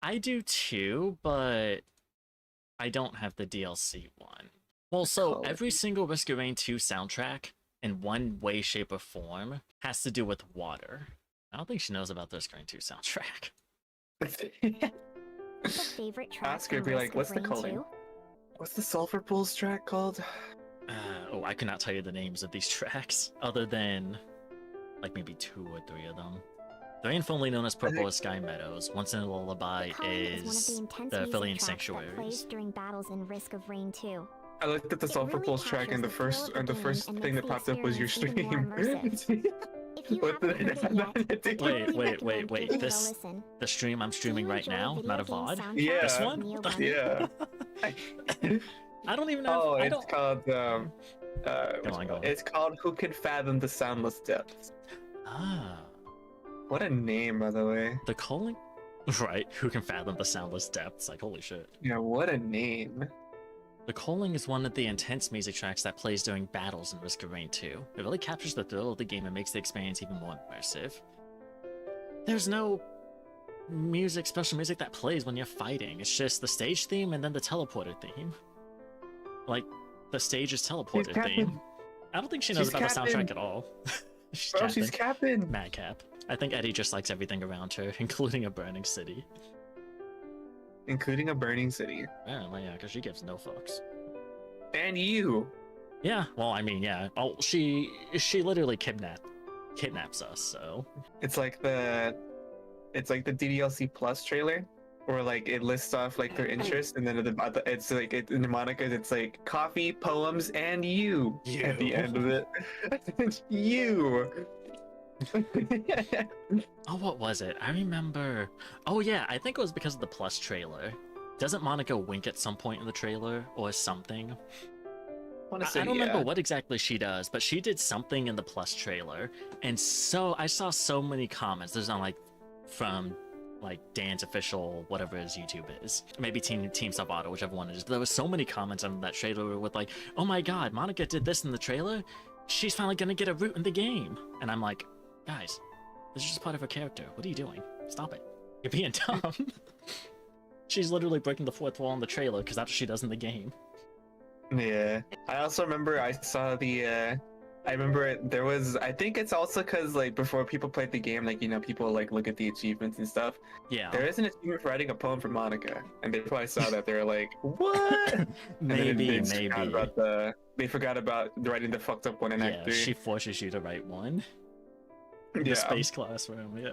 I do too, but I don't have the DLC one. Well, so Calling. every single Whisker Rain 2 soundtrack, in one way, shape, or form, has to do with water. I don't think she knows about the Whisker Rain 2 soundtrack. a favorite track Ask her, from be like, Risk of what's the Rain Calling? 2? What's the Sulfur Pulse track called? Oh, I could not tell you the names of these tracks, other than like maybe 2 or 3 of them. The rain formerly known as Purple is Sky Meadows. Once in a Lullaby The Calling is is one of the intense the music Phillian tracks that plays Sanctuaries. during battles in Risk of Rain 2. I looked at the It Sulfur really Pulse track, and the captures first the and the thrill of the first game and thing makes that the popped up was your experience even more stream. If you What haven't the- heard it yet, I Wait, totally wait, wait, recommend wait. giving it a This listen. the stream I'm Do streaming you right enjoy now, video not a game VOD. soundtracks Yeah. This like one? Neobunny? Yeah. I don't even have. Oh, I it's don't. called Go on, go on. it's called Who Can Fathom the Soundless Depths. Ah, What a name, by the way. the Calling. Right, who can fathom the soundless depths? Like, holy shit. Yeah, what a name. The Calling is one of the intense music tracks that plays during battles in Risk of Rain 2. It really captures the thrill of the game and makes the experience even more immersive. There's no music, special music that plays when you're fighting. It's just the stage theme and then the teleporter theme. Like, the stage is teleporter capping. theme. I don't think she knows She's about the capping. soundtrack at all. She's Bro, she's capping. capping. Madcap. I think Eddie just likes everything around her, including a burning city. Including a burning city. Apparently, yeah, because she gives no fucks. And you. Yeah, well, I mean, yeah. Oh, she literally kidnaps us. So It's like the DDLC Plus trailer, where like it lists off like their interests, and then it's like in the monikers, it's like coffee, poems, and you at the You. end of it. You. oh, what was it? I remember. Oh yeah, I think it was because of the Plus trailer. Doesn't Monica wink at some point in the trailer or something? I don't remember what exactly she does, but she did something in the Plus trailer, and so I saw so many comments. There's not like from like Dan's official whatever his YouTube is, maybe Team Salvato, whichever one it is. But there was so many comments on that trailer with like, "Oh my God, Monica did this in the trailer. She's finally gonna get a root in the game." And I'm like, guys, this is just part of her character. What are you doing? Stop it. You're being dumb. She's literally breaking the fourth wall in the trailer because that's what she does in the game. Yeah. I also remember I saw the I remember there was. I think it's also because like before people played the game, like people like look at the achievements and stuff. Yeah. There is an achievement for writing a poem for Monica, and they probably saw that. They're like, "What?" And then maybe. they forgot about writing the fucked up one in Act 3. She forces you to write one. Yeah. The space classroom, yeah.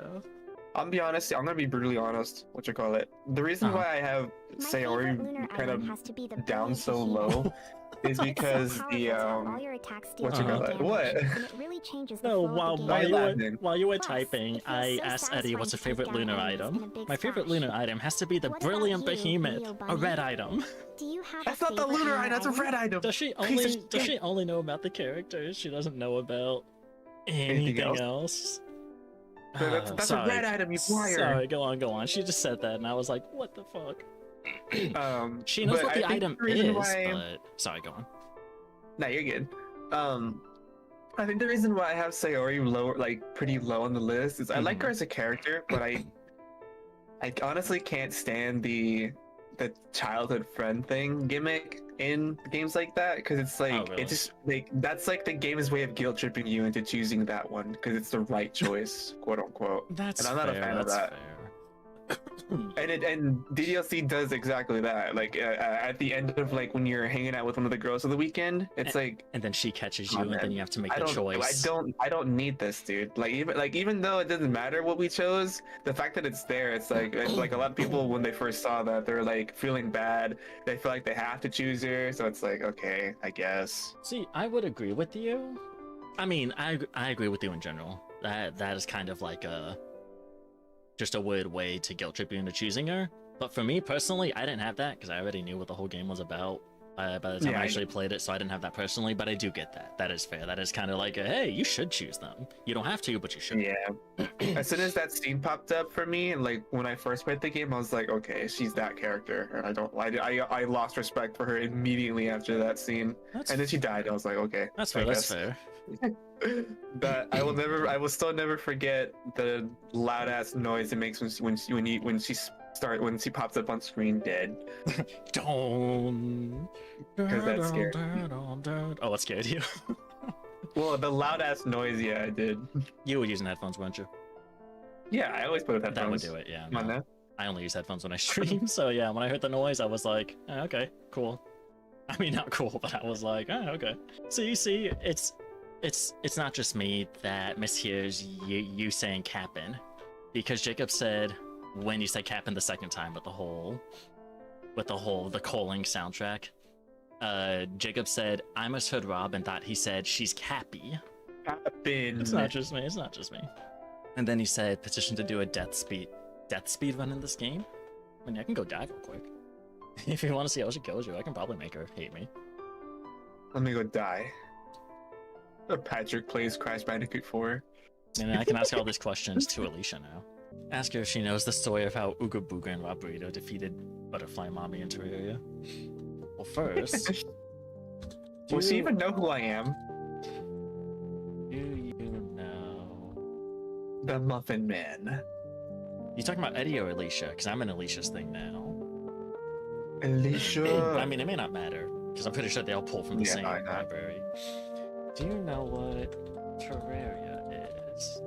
I'll be honest. I'm gonna be brutally honest. What you call it? The reason why I have My favorite lunar Sayori kind island of has to be the down brilliant so Hihiko. low is It's so because powerful the to have all your attacks deal what you call no it? damage, What? and it really changes the No, flow of the while game. you were laughing? while you were Plus, typing, it feels I so asked Eddie what's her satisfying to favorite take down lunar enemies in item. a big My favorite splash. lunar item has to be the What about brilliant you, behemoth, Neobunny? a red item. Do you have That's a not the favorite lunar item. That's a island? red item. Does she Piece of shit. only know about the characters? She doesn't know about Anything anything else? else. That's a Sorry. red item, you liar. Sorry, go on. She just said that, and I was like, what the fuck? She knows but what I the think item reason is, why- but sorry, go on. No, you're good. I think the reason why I have Sayori low, like pretty low on the list, is I like her as a character, but I honestly can't stand the childhood friend thing gimmick in games like that, because it's like really? it's just like that's like the game's way of guilt tripping you into choosing that one because it's the right choice, quote unquote. That's And I'm not a fair, fan of that's that. fair. And DDLC does exactly that. Like at the end of like when you're hanging out with one of the girls of the weekend, it's like And then she catches you, Oh, and man. then you have to make I the don't, choice. I don't need this, dude. Even though it doesn't matter what we chose, the fact that it's there, it's like a lot of people when they first saw that, they're like feeling bad. They feel like they have to choose her, so it's like, okay, I guess. See, I would agree with you. I mean, I agree with you in general. That is kind of like just a weird way to guilt trip you into choosing her. But for me personally, I didn't have that because I already knew what the whole game was about by the time Yeah, I I- actually played it, so I didn't have that personally. But I do get that. That is fair. That is kind of like hey, you should choose them. You don't have to, but you should. Yeah. As soon as that scene popped up for me, and like when I first played the game, I was like, okay, she's that character. And I lost respect for her immediately after that scene. That's And then she died. I was like, okay. that's I fair. That's guess. fair. But I will still never forget the loud ass noise it makes when she pops up on screen dead. Don't. 'Cause that's scary. Oh, what scared you? Well, the loud ass noise, yeah, I did. You were using headphones, weren't you? Yeah, I always put That would headphones. do it. Yeah. Come on no. now. I only use headphones when I stream, so yeah, when I heard the noise, I was like, okay, cool. I mean, not cool, but I was like, okay. So you see, it's not just me that mishears you saying Cap'n, because Jacob said when you said Cap'n the second time with the calling soundtrack, Jacob said I misheard Rob and thought he said she's Cappy. Cap'n. It's not just me. It's not just me. And then he said petition to do a death speed run in this game. I mean, I can go dive real quick. If you want to see how she kills you, I can probably make her hate me. Let me go die. Patrick plays Crash Bandicoot 4. And I can ask all these questions to Alicia now. Ask her if she knows the story of how Ooga Booga and Rob Burrito defeated Butterfly Mommy in Terraria. Well, first, Will she even know who I am? do you know? The Muffin Man. You talking about Eddie or Alicia? Because I'm in Alicia's thing now. Alicia. I mean, it may not matter, because I'm pretty sure they all pull from the Yeah, same I know. library. Do you know what Terraria is?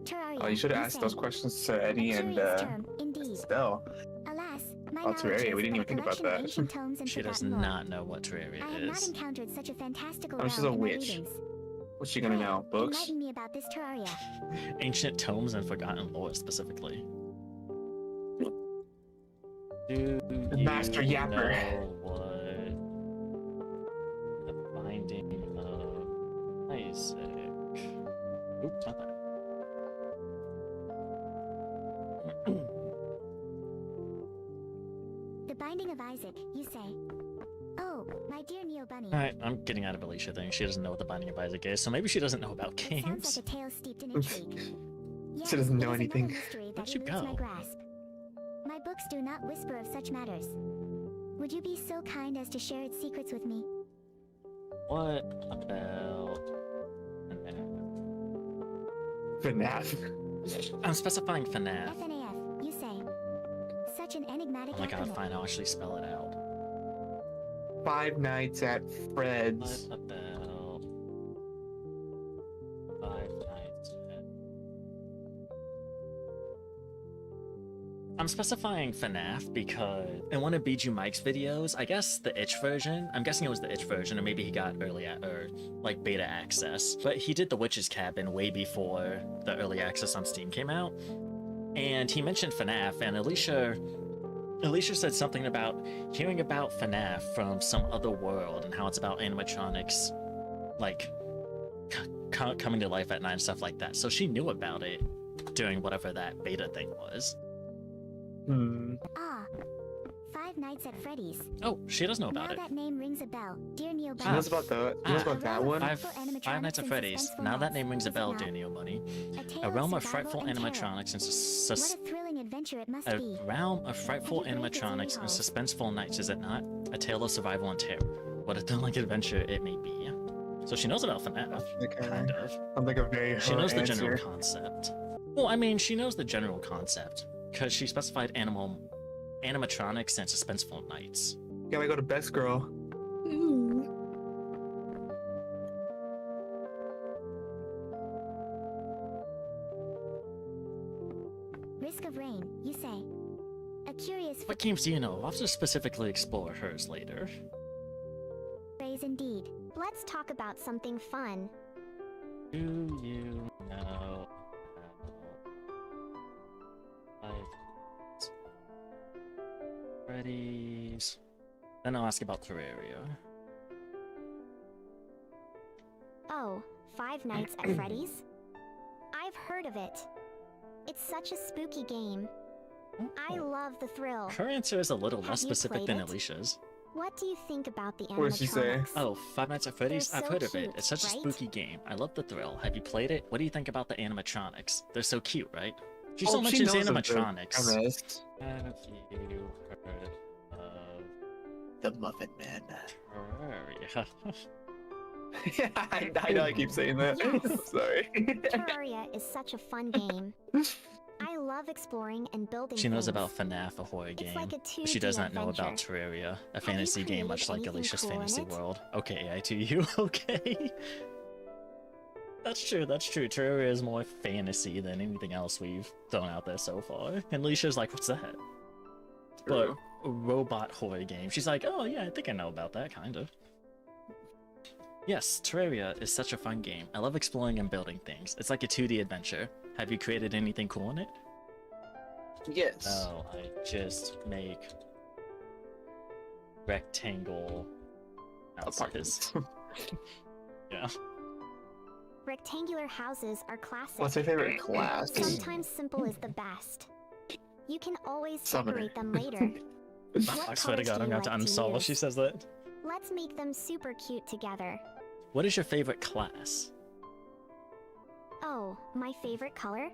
Terraria, Oh, you should have you asked say. those questions to Eddie A and curious term, indeed. Estelle. Alas, my Oh, knowledge Terraria, is we didn't but even a think about collection of that. ancient tomes and She does forgotten lore. not know what Terraria I have not is. encountered such a fantastical Oh, she's realm a in my witch. readings. What's she gonna know? Books? Enlighten me about this Terraria. Ancient tomes and forgotten lore specifically. Do Master you Yapper. know what the binding of Isaac? Oops, not that. The Binding of Isaac, you say. Oh, my dear Neobunny. Alright, I'm getting out of Alicia thing. She doesn't know what the Binding of Isaac is, so maybe she doesn't know about It sounds games. like a tale steeped in intrigue. Yes, doesn't know it is anything. another mystery that Where'd you eludes my go? grasp. My books do not whisper of such matters. Would you be so kind as to share its secrets with me? What about... FNAF. I'm specifying FNAF. FNAF, you say. Such an enigmatic Oh my god, acronym. fine, I'll actually spell it out. Five Nights at What Fred's. about... I'm specifying FNAF because in one of Bijou Mike's videos, I guess the itch version, I'm guessing it was the itch version, or maybe he got like beta access, but he did the Witch's Cabin way before the early access on Steam came out. And he mentioned FNAF, and Alicia said something about hearing about FNAF from some other world and how it's about animatronics, like, coming to life at night and stuff like that. So she knew about it during whatever that beta thing was. Ah, Five Nights at Freddy's. Oh, she does know about Now it. that name rings a bell, dear Neobunny. She knows about that one. Five Nights at Freddy's. Now that name rings a bell, dear Neobunny. A realm of frightful animatronics and What a thrilling adventure it must be. A realm of frightful animatronics and suspenseful nights, is it not? A tale of survival and terror. What a thrilling adventure it may be. So she knows about FNAF, kind of. I'm like a very She knows the general concept. Well, I mean, she knows the general concept because she specified animatronics and suspenseful nights. Gotta go to Best Girl. Risk of Rain, you say. A curious What games do you know? I'll have to specifically explore hers later. phrase indeed. Let's talk about something fun. Do you know Freddy's? Then I'll ask about Terraria. Oh, Five Nights at Freddy's? I've heard of it. It's such a spooky game. I love the thrill. Her answer is a little Have less you specific played than it? Alicia's. What do you think about the animatronics? What did she say? Oh, Five Nights at Freddy's? They're I've so heard of it. cute, It's such a right? spooky game. I love the thrill. Have you played it? What do you think about the animatronics? They're so cute, right? She Oh, still she mentions knows of the animatronics. premise. Have you heard of The Muffin Man. Terraria? Yeah, I know I keep saying that. Yes. Sorry. Terraria is such a fun game. I love exploring and building She knows things. about FNAF, a horror It's game. like a But she 2D does not know about adventure. Terraria, a you fantasy game much created like anything Alicia's cool in Fantasy it? World. Okay, Ai2u, okay. That's true. Terraria is more fantasy than anything else we've thrown out there so far. And Alicia's like, what's that? But a robot horror game. She's like, oh yeah, I think I know about that, kind of. Yes, Terraria is such a fun game. I love exploring and building things. It's like a 2D adventure. Have you created anything cool in it? Yes. No, I just make rectangle houses. Apartments. Yeah. Rectangular houses are classic. What's your favorite class? Sometimes simple is the best. You can always Summoner. decorate them later. I swear to God, I'm going to have to uninstall if she says that. Let's make them super cute together. What is your favorite class? Oh, my favorite color?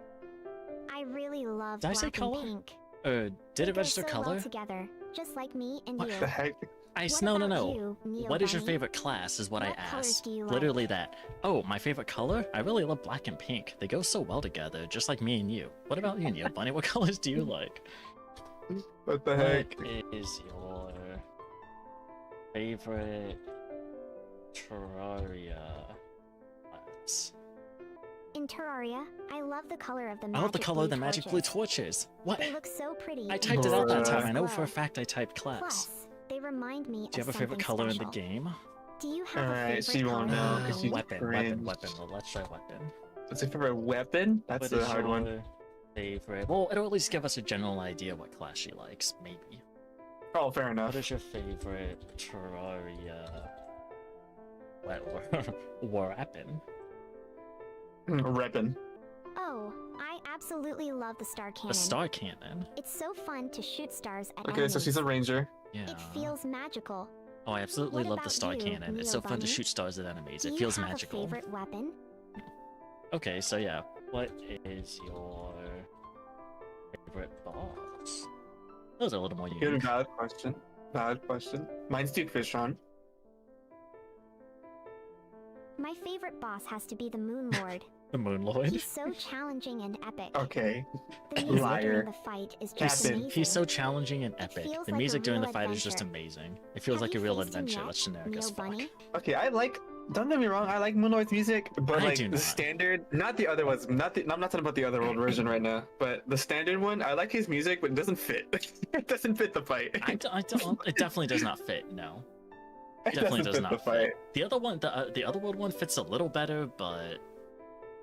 I really love Did I black say color? and pink. Did They it go register so color? well together, just like me and What you. the heck? What No. about you, What is your Neobunny? favorite class is what I What colors asked. do you like? Literally that. Oh, my favorite color? I really love black and pink. They go so well together, just like me and you. What about you, Neobunny? What colors do you like? What the heck? What is your favorite Terraria class? In Terraria, I love the color of the I magic love the color of the magic blue torches. torches. What? They look so pretty. I and typed it out that Bruh. time. I know glow. for a fact I typed class. Plus, they remind me Do you of have a favorite something color special. in the game? Do you have a Alright, favorite she won't color? know, 'cause she's Weapon. cringe. Well, let's try weapon. What's your favorite weapon? That's What a is hard one. your favorite? Well, it'll at least give us a general idea what class she likes, maybe. Oh, fair enough. What is your favorite Terraria weapon? Reppin'. Oh, I absolutely love the star cannon. A star cannon. It's so fun to shoot stars at Okay, so she's a enemies. ranger. Yeah. It feels magical. Oh, I absolutely What love the about star you, cannon. It's so fun to Neobunny? shoot stars at enemies. Do It you feels have magical. a favorite weapon? Okay, so yeah. What is your favorite boss? Those are a little more Good, unique. valid question. Valid question. Mine's Duke Fishon. My favorite boss has to be the Moon Lord. The Moon Lord. He's so challenging and epic. Okay. The music Liar. during the fight is just Captain. amazing. He's so challenging and epic. feels The like a music during the real fight is just adventure. amazing. It feels Have like a you real faced him adventure. yet, That's generic as fuck. Neobunny? Okay, I like Don't get me wrong, I like Moonlord's music, but I like do the not. standard, not the other ones, I'm not talking about the other old version right now, but the standard one, I like his music, but it doesn't fit. It doesn't fit the fight. I don't. It definitely does not fit. No, It definitely doesn't does fit not the fit. fight. The other one, the other world one fits a little better, but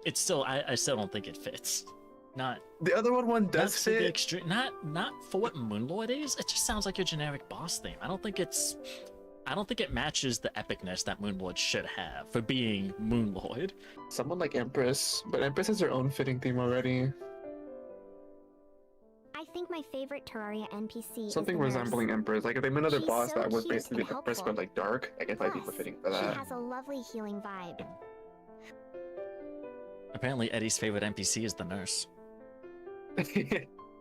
it's still. I still don't think it fits. Not The other one not does for the fit. extreme. Not for what Moonlord is. It just sounds like your generic boss theme. I don't think it matches the epicness that Moonlord should have for being Moonlord. Someone like Empress, but Empress has her own fitting theme already. I think my favorite Terraria NPC Something is the resembling nurse. Empress. Like if they made another She's boss so that was cute basically and Empress helpful. but like dark, I guess might be Plus, fitting for she that. has a lovely healing vibe. Apparently, Eddie's favorite NPC is the nurse.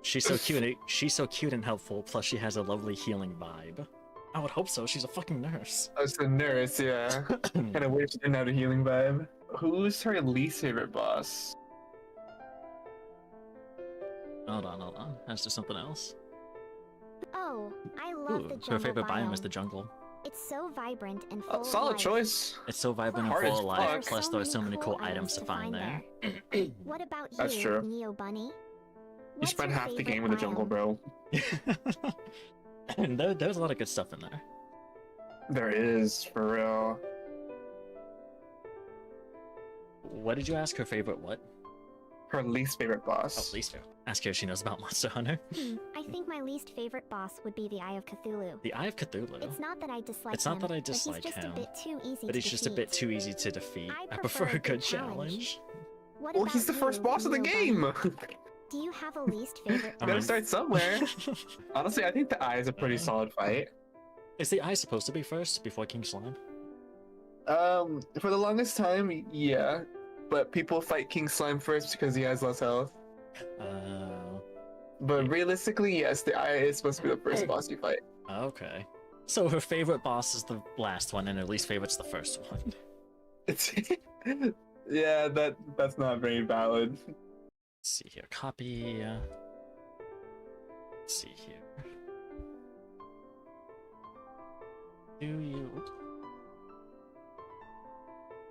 She's so cute. She's so cute and helpful. Plus, she has a lovely healing vibe. I would hope so. She's a fucking nurse. Oh, it's the nurse, yeah. Kind of weird she didn't have a healing vibe. Who's her least favorite boss? Hold on. That's just something else. Oh, I love the Ooh, jungle her favorite biome is biome. the jungle. It's so vibrant and full Oh, of solid life. choice. It's so vibrant and Hard full as of life. fuck. Plus, there are so many cool items to find there. What about That's you, true. Neobunny? You What's spent your half the favorite game in the jungle, biome? bro. And there's a lot of good stuff in there. There is, for real. What did you ask her favorite what? Her least favorite Oh, boss. least favorite. Ask her if she knows about Monster Hunter. I think my least favorite boss would be the Eye of Cthulhu. The Eye of Cthulhu. It's not that I dislike It's not him, that I but dislike he's just him, a bit too easy but to it's just a bit defeat. too easy to defeat. I I prefer prefer a good challenge. challenge. What Well, about he's the first you, boss of the Neobunny? game! Do you have a least favorite I Gotta mean- boss? start somewhere. Honestly, I think the Eye is a pretty Uh. solid fight. Is the Eye supposed to be first before King Slime? For the longest time, yeah. But people fight King Slime first because he has less health. But realistically, yes, the Eye is supposed to be the first boss you fight. Okay. So her favorite boss is the last one, and her least favorite's the first one. It's yeah, that's not very valid. Let's see here. Copy. Let's see here.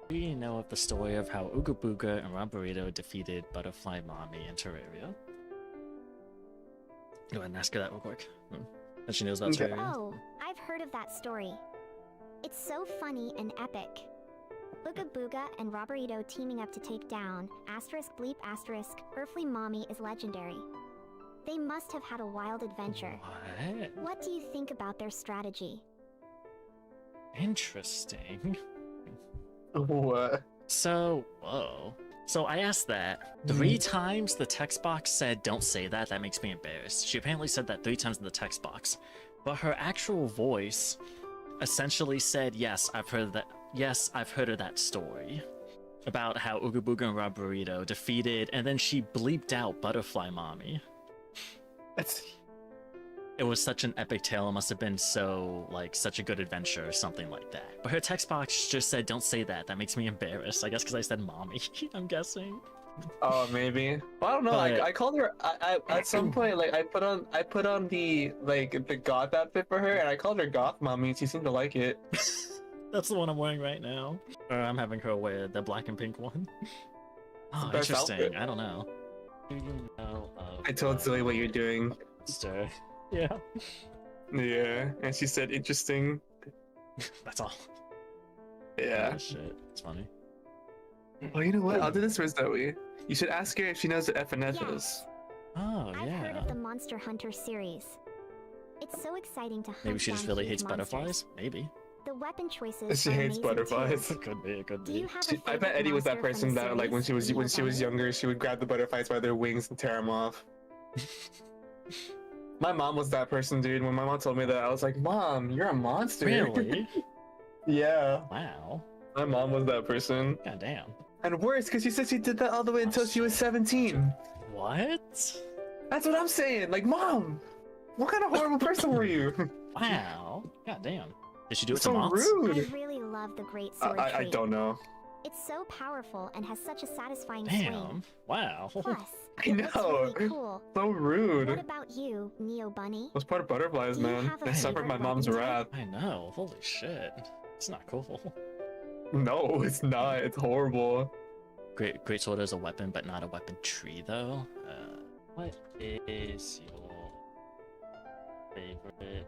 Do you know of the story of how Ooga Booga and Romburrito defeated Butterfly Mommy in Terraria? Go ahead and ask her that real quick. And she knows about Okay. Terraria. Oh, I've heard of that story. It's so funny and epic. Ooga Booga and Robberito teaming up to take down *bleep**Earthly Mommy is legendary. They must have had a wild adventure. What? What do you think about their strategy? Interesting. What? So, whoa. So I asked that 3 times. The text box said, "Don't say that. That makes me embarrassed." She apparently said that 3 times in the text box, but her actual voice essentially said, "Yes, I've heard that. Yes, I've heard of that story about how Ooga Booga and Robberito defeated," and then she bleeped out Butterfly Mommy. That's It was such an epic tale. It must have been such a good adventure or something like that. But her text box just said, "Don't say that. That makes me embarrassed." I guess because I said mommy. I'm guessing. oh maybe. Well, I don't know. But- I called her. I at some point like I put on the the goth outfit for her, and I called her Goth Mommy, and she seemed to like it. That's the one I'm wearing right now. Or I'm having her wear the black and pink one. Oh, the best interesting. outfit. I don't know. Do you know of, I told Zoe what you're doing. Monster? Yeah. Yeah, and she said interesting. That's all. Yeah. Oh, shit. It's funny. Well, you know what? I'll do this for Zoe. You should ask her if she knows what FNF is. Yes. Oh, I've heard yeah. of the Monster Hunter series. It's so exciting to hunt Maybe she just down really huge hates monsters. butterflies? Maybe. The weapon choices She are hates amazing butterflies. too. It could be. It could Do be. you have a I bet favorite Eddie was that monster from person the that like when she was series, younger, she would grab the butterflies by their wings and tear them off. My mom was that person, dude. When my mom told me that, I was like, "Mom, you're a monster." Really? Yeah, Wow. my mom was that person. God damn. And worse, because she said she did that all the way until she was 17. What? That's what I'm saying. Like, Mom, what kind of horrible person were you? Wow. God damn. Did she do it so to moms? I rude. really love the Great Sword I Tree. don't know. It's so powerful and has such a satisfying swing. Damn. Wow. Plus, I it looks know. really cool. So rude. What about you, Neobunny? What's part of butterflies, Do you man? have a They suffered my favorite mom's weapon wrath. I know. Holy shit. It's not cool. No, it's not. It's horrible. Great sword is a weapon, but not a weapon tree, though. What is your favorite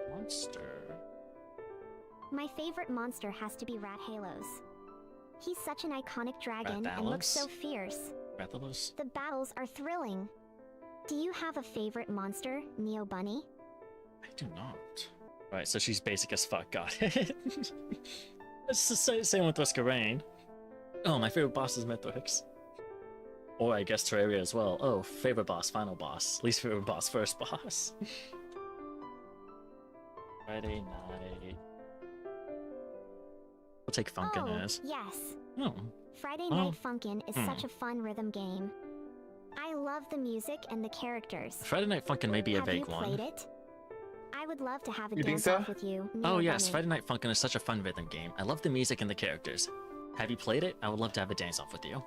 monster? My favorite monster has to be Rathalos. He's such an iconic dragon and looks so fierce. Rathalos? The battles are thrilling. Do you have a favorite monster, Neobunny? I do not. Alright, so she's basic as fuck, got it. It's the same with Duskarain. Oh, my favorite boss is Mithrix. Or I guess Terraria as well. Oh, favorite boss, final boss. Least favorite boss, first boss. Friday night. We'll take Funkin' as. Yes. Oh. Friday Night Funkin' is such a fun rhythm game. I love the music and the characters. Friday Night Funkin' may be a vague one. Have you played it? I would love to have a You think dance-off so? with you. Oh yes, Neobunny. Friday Night Funkin' is such a fun rhythm game. I love the music and the characters. Have you played it? I would love to have a dance-off with you.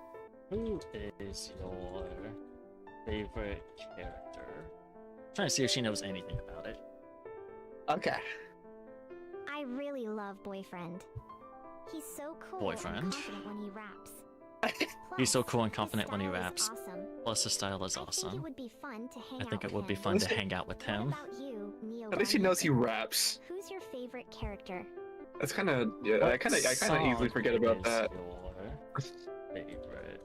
Who is your favorite character? I'm trying to see if she knows anything about it. Okay. I really love Boyfriend. He's so cool Boyfriend? and confident when he raps. He's so Plus, cool and his confident when he style is raps. Awesome. Plus, his style is I think it awesome. would be fun to hang I out think it with would be him. fun to hang out with What him. about you, Neobunny? At least he knows he raps. Who's your favorite character? That's kind of yeah. I kind of easily forget about that. Favorite.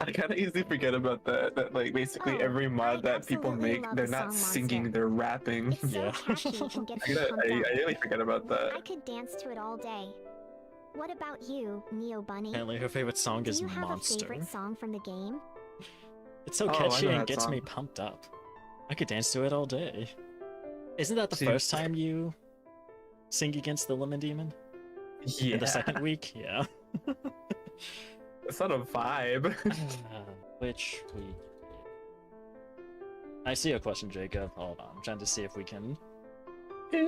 I kind of easily forget about that. That like basically Oh, every mod I that people absolutely make, love they're the not song singing, Monster. they're rapping. It's so Yeah. catchy and gets me I pumped up. really forget about I that. could dance to it all day. What about you, Neobunny? Apparently, her favorite song Do is you have Monster. a favorite song from the game? It's so Oh, I catchy know and that gets me song. pumped up. I could dance to it all day. Isn't that the See- first time you sing against the Lemon Demon? Yeah. In the second week? Yeah. It's not a vibe. Which week? I see a question, Jacob. Hold on. I'm trying to see if we can. My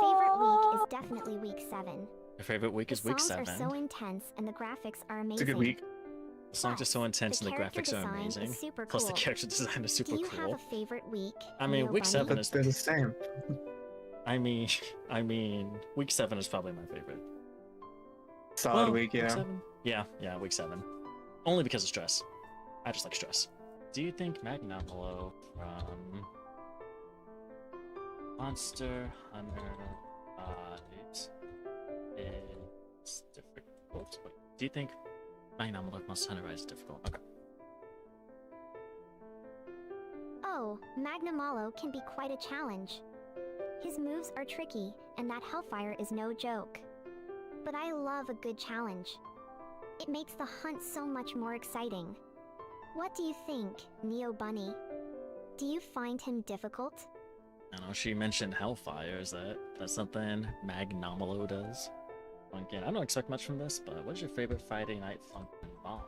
favorite week is definitely week 7. Your favorite week The is week songs 7. are so intense and the graphics are amazing. It's a good week. The songs are so intense and the character graphics are design amazing. Is super Plus, the cool. character design is super Do you have cool. a favorite week? I mean, week Neobunny? 7 But is. they're the same. I mean, week 7 is probably my favorite. Solid Well, week, yeah. 7? Yeah, week 7. Only because of stress. I just like stress. Do you think Magnamalo from Monster Hunter Rise is difficult? Wait, do you think Magnamalo from Monster Hunter Rise is difficult? Okay. Oh, Magnamalo can be quite a challenge. His moves are tricky, and that Hellfire is no joke. But I love a good challenge. It makes the hunt so much more exciting. What do you think, Neobunny? Do you find him difficult? I know she mentioned Hellfire. Is that's something Magnamalo does? Again, I don't expect much from this, but what is your favorite Friday Night Funkin' mod?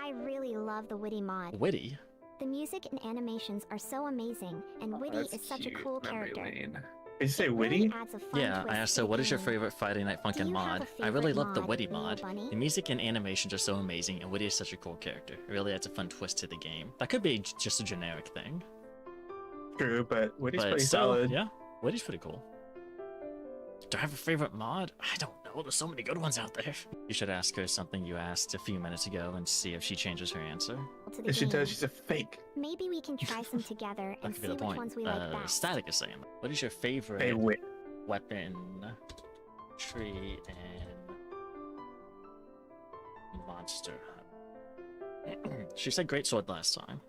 I really love the Witty mod. Witty. The music and animations are so amazing, and Witty That's is such a cute. cool Memory character. lane. Did you say It witty? really adds a fun Yeah, twist I asked to her, the what is your game. favorite Friday Night Do Funkin' you have mod? a I really favorite love the mod, Witty mod. Neobunny? The music and animations are so amazing, and Witty is such a cool character. It really adds a fun twist to the game. That could be just a generic thing. True, but witty's But pretty still, solid. yeah, Witty's pretty cool. Do I have a favorite mod? I don't know. There's so many good ones out there. You should ask her something you asked a few minutes ago and see if she changes her answer. To the If she game. does, she's a fake. Maybe we can try some together That and could see be which the point. ones we like best. Static is saying, what is your favorite Hey, wait. weapon, tree, and monster hunt? She said great sword last time.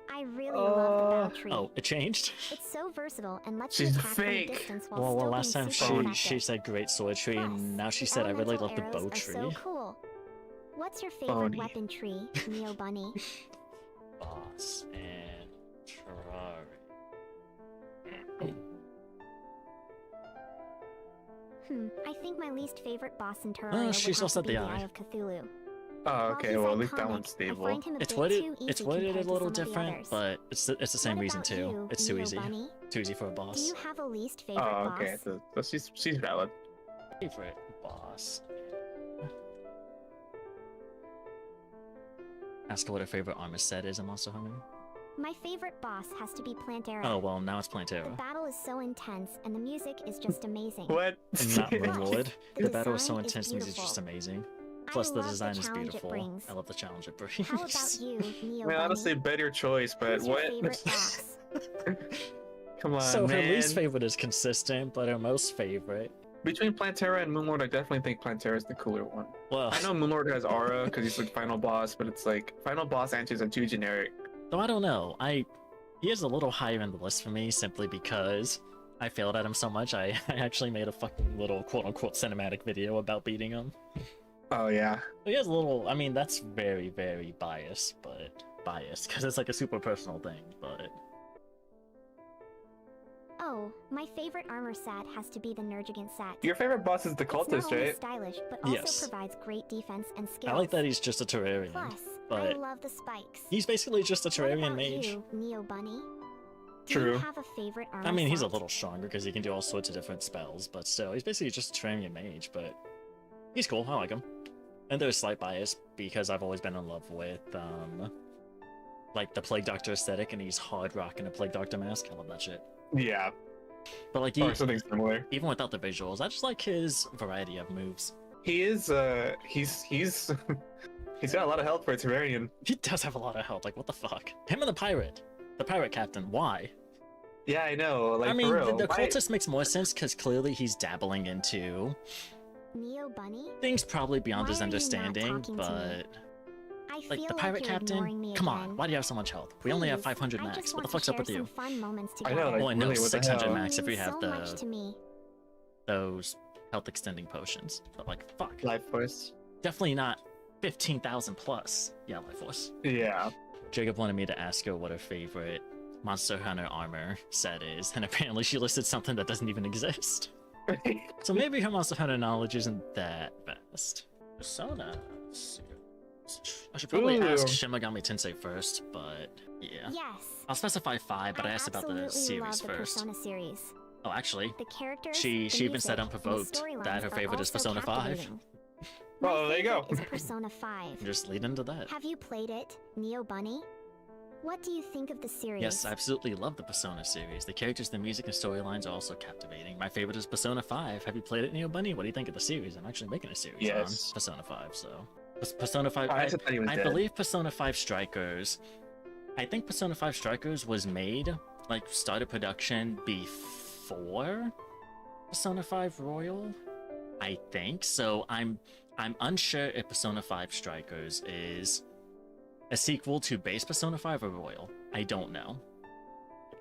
I really love the battle tree. Oh, it changed? It's so versatile and lets She's you attack from a fake. distance while Well, still last being time super she effective. said great sword tree, Plus, and now she the said I really elemental love the arrows bow are tree. so cool. What's your favorite Bony. weapon tree, Neobunny? Boss and Ferrari. I think my least favorite boss in Terraria would she have still to said be the the Eye. Eye of Cthulhu. Oh, While okay. he's Well, at least that iconic, one's I stable. find him a It's bit worded. too easy It's worded a compared to little some of the different, others. but it's the same What reason about too. you, It's too easy. Neobunny? Too easy for a Do boss. you have a least favorite Oh, boss? okay. So she's valid. Favorite boss. Ask her what her favorite armor set is in Monster Hunter. My favorite boss has to be Plantera. Oh, well, now it's The Plantera. battle is so intense, and the music is just amazing. What? And not Moonlord. The The battle is so design is intense, the music's just beautiful. amazing. I Plus, the love the design is challenge it beautiful. brings. I love the challenge it brings. How about you, Neobunny? I mean, honestly, better choice, but Who's your what? favorite boss? Come on, So man. her least favorite is consistent, but her most favorite. Between Plantera and Moonlord, I definitely think Plantera is the cooler one. Well, I know Moonlord has aura because he's like final boss, but it's like final boss answers are too generic. though I don't know. He is a little higher in the list for me simply because I failed at him so much. I actually made a fucking little quote-unquote cinematic video about beating him. Oh yeah. He has a little. I mean, that's very, very biased, because it's like a super personal thing. But Oh, my favorite armor set has to be the Nergigant set. Your favorite boss is the It's not cultist, only right? stylish, but also Yes. provides great defense and skills. I like that he's just a Terrarian. Plus, I but love the spikes. he's basically just a What Terrarian about mage. you, Neobunny? Do True. you have a favorite armor I mean, he's a set? little stronger because he can do all sorts of different spells, but still, he's basically just a Terrarian mage. But he's cool. I like him. And there's slight bias because I've always been in love with like the Plague Doctor aesthetic, and he's hard rocking a Plague Doctor mask. I love that shit. Yeah. But like, Or something similar. even without the visuals, I just like his variety of moves. He is he's he's got a lot of health for a Terrarian. He does have a lot of health. Like, what the fuck? Him and the pirate captain. Why? Yeah, I know. Like I mean, for real. the why- cultist makes more sense because clearly he's dabbling into Neobunny? things probably beyond Why his are you not understanding. talking to me? But I like feel the pirate you're ignoring captain, me come again. on, why do you have so much health? We only have Please, 500 I max. just What the want fuck's to up with share you? some fun moments I together. know, like, Oh, and no, really, what the 600 hell? max if we Means have so much to me. those health extending potions. But like, fuck. Life Force. Definitely not 15,000 plus. Yeah, Life Force. Yeah. Jacob wanted me to ask her what her favorite Monster Hunter armor set is, and apparently she listed something that doesn't even exist. So maybe her Monster Hunter knowledge isn't that best. Persona. I should probably ask Ooh. Shimagami Tensei first, but yeah. Yes. I'll specify 5, but I asked about the absolutely series love the first. Persona series. Oh, actually, The characters, she the even said music, and the unprovoked that her storylines are favorite is also Persona 5. captivating. My Well, there you go. favorite is Persona 5. Just lead into that. Have you played it, Neobunny? What do you think of the series? Yes, I absolutely love the Persona series. The characters, the music, and storylines are also captivating. My favorite is Persona 5. Have you played it, Neobunny? What do you think of the series? I'm actually making a series Yes. on Persona 5, so... Persona 5... I thought he was I dead. believe Persona 5 Strikers... I think Persona 5 Strikers was made, like, started production before Persona 5 Royal? I think. So I'm unsure if Persona 5 Strikers is a sequel to base Persona 5 or Royal. I don't know.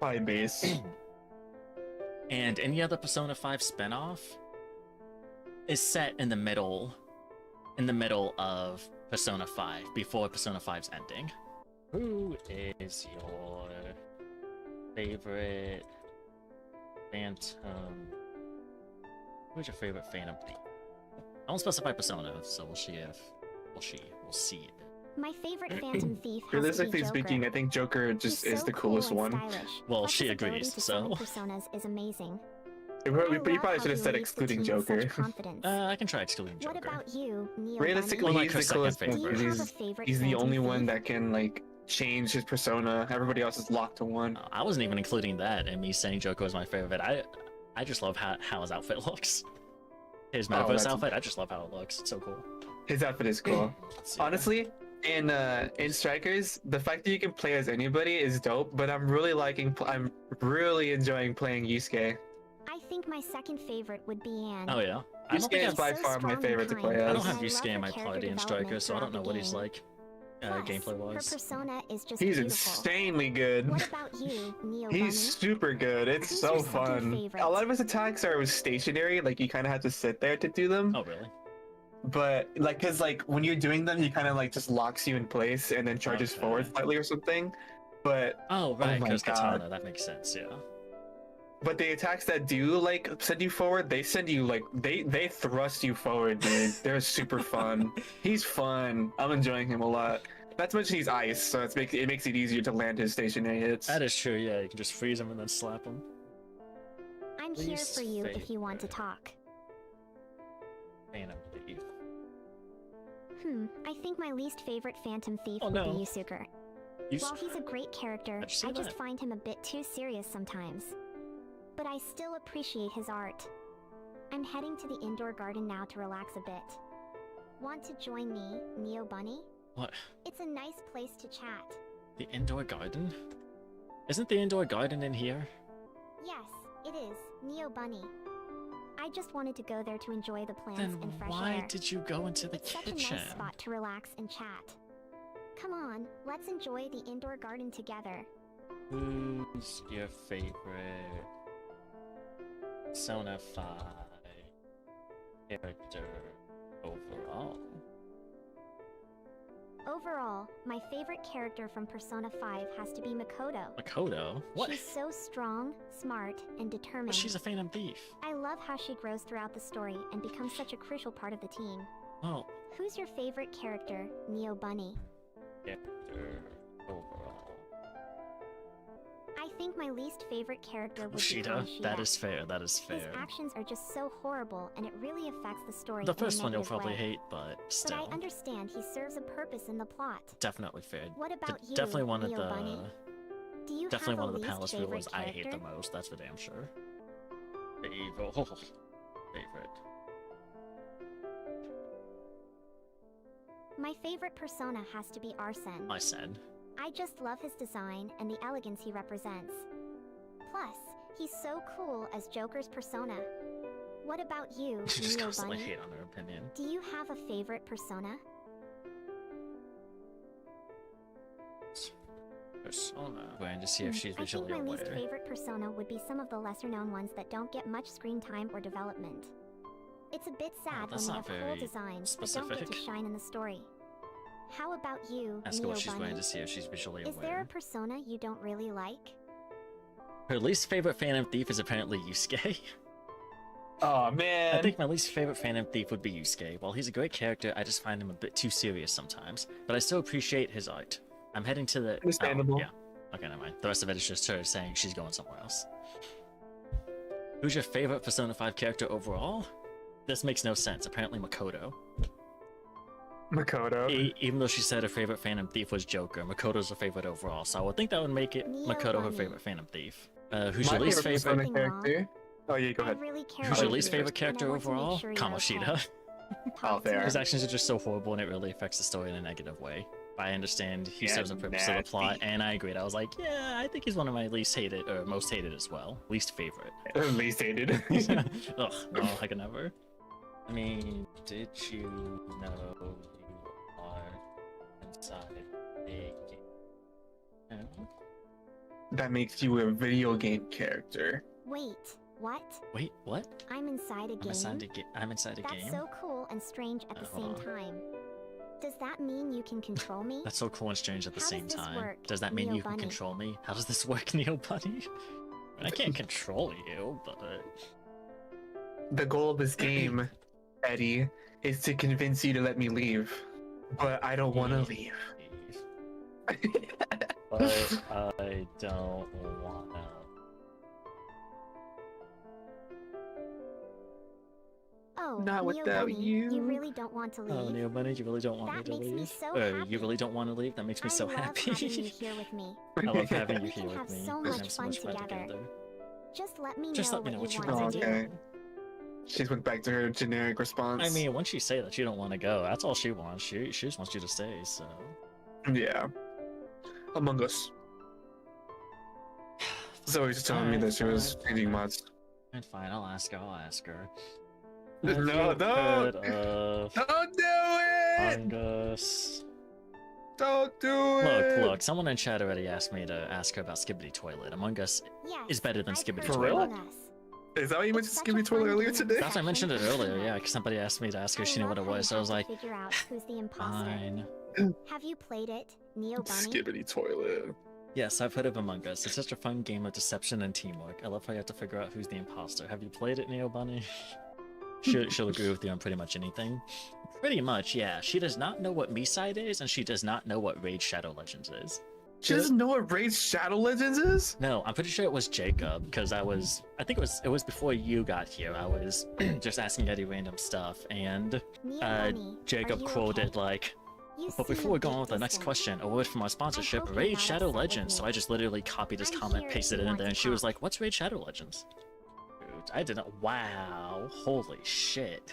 Probably base. And any other Persona 5 spinoff is set in the middle of Persona 5, before Persona 5's ending. Who is your favorite Phantom? Who's your favorite Phantom Thief? I won't specify Persona, so we'll see if we'll see. My favorite Phantom Thief has to Realistically be speaking, I Joker. think Joker He's just is so the cool coolest and one. stylish. Well, Plus, she his ability agrees, to so- summon personas is amazing. You I probably love how should have he said leads the excluding team with such Joker. confidence. I can try excluding Joker. What about you, Neobunny? Realistically, Well, like he's her the second coolest favorite. Do you because have a he's favorite he's the Phantom only one Thief? that can like change his persona. Everybody else is locked to one. I wasn't even including that in me saying Joker was my favorite. I just love how his outfit looks. His Oh, Metaverse that's- outfit, I just love how it looks. It's so cool. His outfit is cool. So, yeah. Honestly, in Strikers, the fact that you can play as anybody is dope. But I'm really enjoying playing Yusuke. I think my second favorite would be Anne. Oh yeah. I don't Yusuke think is I've, by so far my strong and favorite to kind. play I as. don't have I love Yusuke in her my character party in development Strikers, so I don't know throughout what the he's game. like Plus, gameplay her wise. persona is just He's beautiful. insanely good. What about you, Neobunny? He's super good. It's Who's so your second fun. favorite? A lot of his attacks are stationary, like you kind of have to sit there to do them. Oh really? But like, cause like when you're doing them, he kind of like just locks you in place and then charges Okay. forward slightly or something. But Oh right, my because God. Katana, that makes sense, yeah. the attacks that do like send you forward, they send you like they thrust you forward, dude. They're super fun. He's fun. I'm enjoying him a lot. Not to mention he's ice, so it makes it easier to land his stationary hits. That is true, yeah, you can just freeze him and then slap him. I'm here Least for you if you want to favorite. talk. Phantom Thief. I think my least favorite Phantom Thief Oh, would no. be Yusuke. You While he's a great character, How'd you say I just that? find him a bit too serious sometimes. But I still appreciate his art. I'm heading to the indoor garden now to relax a bit. Want to join me, Neobunny? What? It's a nice place to chat. The indoor garden? Isn't the indoor garden in here? Yes, it is, Neobunny. I just wanted to go there to enjoy the plants Then and fresh why air. did you go into the It's such kitchen? a nice spot to relax and chat. Come on, let's enjoy the indoor garden together. Who's your favorite Persona 5 character overall? Overall, my favorite character from Persona 5 has to be Makoto. Makoto? What? She's so strong, smart, and determined. But she's a Phantom Thief. I love how she grows throughout the story and becomes such a crucial part of the team. Well, Who's your favorite character, Neobunny? character overall. I think my least favorite character would be Shida? Kamoshida. That is fair, that is His fair. actions are just so horrible, and it really affects the story. The in a first one you'll negative probably way. hate, but But still. I understand he serves a purpose in the plot. Definitely fair. What about you, Definitely one of Neobunny? the... Do you Definitely have one a of the least palace favorite rules I hate the character? most, that's for damn sure. Favorite. My favorite persona has to be Arsene. I said. I just love his design and the elegance he represents. Plus, he's so cool as Joker's persona. What about you, She just constantly Neobunny? hate on her opinion. Do you have a favorite persona? Persona. Going to see if she's I think visually my least aware. favorite persona would be some of the lesser-known ones that don't get much screen time or development. It's a bit sad when that's they not have cool very designs but don't get to specific. shine in the story. How about you, Ask her what she's going Neobunny? to see if she's visually Is there a aware. persona you don't really like? Her least favorite Phantom Thief is apparently Yusuke. Oh man. I think my least favorite Phantom Thief would be Yusuke. While he's a great character, I just find him a bit too serious sometimes. But I still appreciate his art. I'm heading to the... Understandable. Oh, yeah. Okay, never mind. The rest of it is just her saying she's going somewhere else. Who's your favorite Persona 5 character overall? This makes no sense. Apparently Makoto. Makoto. Even though she said her favorite Phantom Thief was Joker, Makoto's her favorite overall. So I would think that would make it Makoto her Neobunny. favorite Phantom Thief. Who's My your least favorite favorite? Persona character. Oh yeah, go I ahead. really care Who's your about least you, favorite and I character want to make overall? sure you're okay. Kamoshida. Oh, fair. His actions are just so horrible and it really affects the story in a negative way. I understand he serves a purpose of the plot, nasty. and I agreed. I was like, yeah, I think he's one of my least hated, or most hated as well. Least favorite. Least hated. Ugh, no, I can never. I mean, did you know you are inside a game? No? That makes you a video game character. Wait, what? Wait, what? I'm inside a game? I'm inside a That's game? so cool and strange at the hold same on. time. Does that mean you can control me? That's so cool and strange at the How same does this time. work, Does that mean you can Neobunny? control me? How does this work, Neobunny? I mean, I can't control you, but... The goal of this game, Eddie, is to convince you to let me leave. But I don't want to leave. But I don't wanna. Oh, Not without Neobunny, you. You really don't want to leave? Oh, Neobunny, you really don't want That me to makes me leave? so Or happy. you really don't want to leave? That makes me I so love happy. having you here with me. I love having you We here can with have me. so We much have so fun much fun together. together. Just let me Just know let me know what you want want to to do. do. She went back to her generic response. I mean, once you say that you don't want to go, that's all she wants. She just wants you to stay, so... yeah. Among Us. Zoe just telling me that she was reading mods. Fine, I'll ask her. No, Have you don't! heard of Don't do it! Among Us? Don't do it! Look, someone in chat already asked me to ask her about Skibbity Toilet. Among Us Yes, is better than I've Skibbity heard For real? Among Us. Is that what you went to It's such Skibby a Toilet fun earlier game. today? That's what I mentioned it earlier, yeah, because somebody asked me to ask her if she knew what it love how was, you so I was have like, to figure out who's the imposter. fine. Have you played it, Neobunny? Skibbity Toilet. Yes, I've heard of Among Us. It's just a fun game of deception and teamwork. I love how you have to figure out who's the imposter. Have you played it, Neobunny? She'll agree with you on pretty much anything. Pretty much, yeah. She does not know what Me-Side is, and she does not know what Raid Shadow Legends is. She doesn't know what Raid Shadow Legends is? No, I'm pretty sure it was Jacob, because I think it was before you got here. I was just asking Eddie random stuff, and Neobunny, are Jacob you quoted okay? like, You But seem before a we go bit on with the next distant. question, a word from our sponsorship, hope you're Raid not Shadow upset with Legends. So me. I just literally copied his I'm comment, here if pasted you it in want there, to and she was talk. like, "What's Raid Shadow Legends?" Dude, I didn't. Wow, holy shit!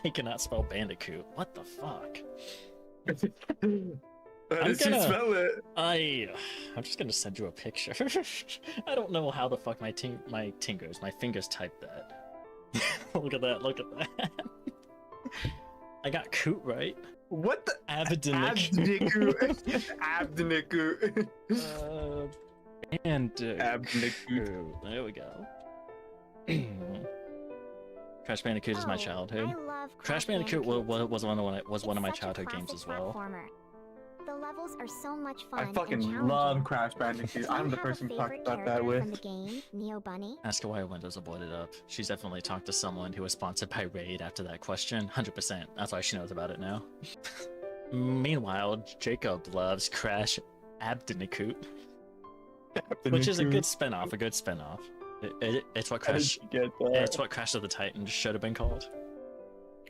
I cannot spell Bandicoot. What the fuck? How I'm did you gonna- spell it? I'm just gonna send you a picture. I don't know how the fuck my fingers typed that. Look at that! Look at that! I got coot right. What the? Abdinic. Abdiniku. And Abdiniku. there we go. Crash Bandicoot is my childhood. I love Crash Bandicoot was one of my It's such a childhood games classic as well. platformer. The levels are so much fun I and fucking challenging. love Crash Bandicoot. Do you I'm the have a person to talk favorite about that character with. from the game, Neobunny? Ask her why her windows are boarded up. She's definitely talked to someone who was sponsored by Raid after that question. 100%. That's why she knows about it now. Meanwhile, Jacob loves Crash Abdinicoot, which is a good spin-off. It's what Crash. It's what Crash of the Titans should have been called.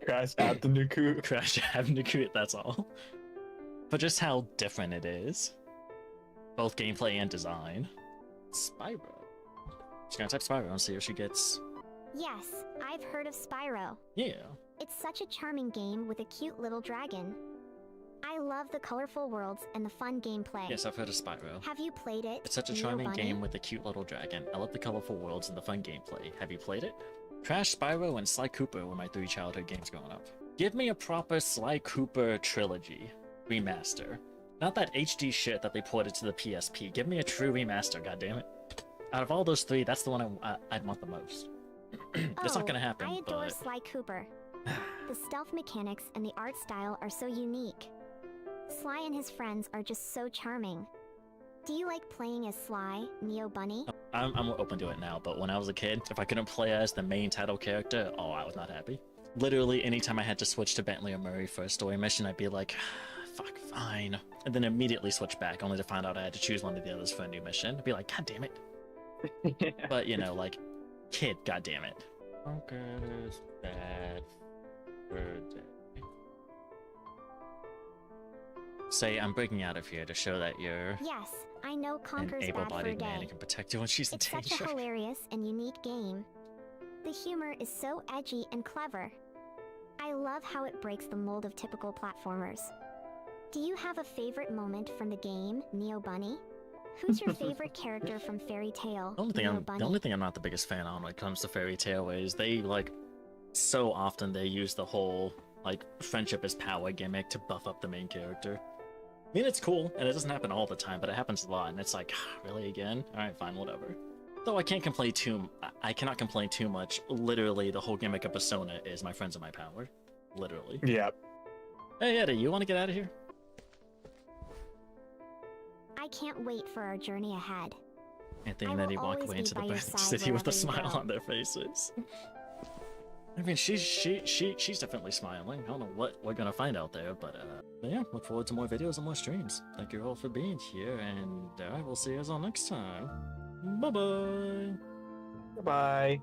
Crash Abdiniku. Crash Bandicoot, that's all. But just how different it is. Both gameplay and design. Spyro. She's gonna type Spyro and see if she gets... Yes, I've heard of Spyro. Yeah. It's such a charming game with a cute little dragon. I love the colorful worlds and the fun gameplay. Yes, I've heard of Spyro. Have you played it? It's such a charming Neobunny? game with a cute little dragon. I love the colorful worlds and the fun gameplay. Have you played it? Crash, Spyro, and Sly Cooper were my 3 childhood games growing up. Give me a proper Sly Cooper trilogy. Remaster. Not that HD shit that they ported to the PSP. Give me a true remaster, goddammit. Out of all those 3, that's the one I'd want the most. It's not gonna happen, I adore but... Sly Cooper. The stealth mechanics and the art style are so unique. Sly and his friends are just so charming. Do you like playing as Sly, Neobunny? I'm open to it now, but when I was a kid, if I couldn't play as the main title character, oh, I was not happy. Literally, anytime I had to switch to Bentley or Murray for a story mission, I'd be like, fuck, fine. And then immediately switch back, only to find out I had to choose one of the others for a new mission. I'd be like, god damn it. But, you know, like, kid, god damn it. Bonkers, bad, birthday. Say, I'm breaking out of here to show that you're Yes, I know an Conker's bad for a able-bodied man day. who can protect you when she's in It's such danger. a hilarious and unique game. The humor is so edgy and clever. I love how it breaks the mold of typical platformers. Do you have a favorite moment from the game, Neobunny? Who's your favorite character from Fairy Tale, The Neobunny? only thing I'm not the biggest fan on when it comes to Fairy Tale is they, like, so often they use the whole, like, friendship is power gimmick to buff up the main character. I mean, it's cool, and it doesn't happen all the time, but it happens a lot, and it's like, really again? Alright, fine, whatever. Though I cannot complain too much. Literally, the whole gimmick of Persona is my friends are my power. Literally. Yep. Hey, Eddie, you want to get out of here? I can't wait for our journey ahead. Anthony I and will Eddie walk always away be into the by your burning side city with a wherever you smile go. on their faces. I mean, she's definitely smiling. I don't know what we're gonna find out there, but yeah, look forward to more videos and more streams. Thank you all for being here, and I will see you all next time. Bye bye. Bye.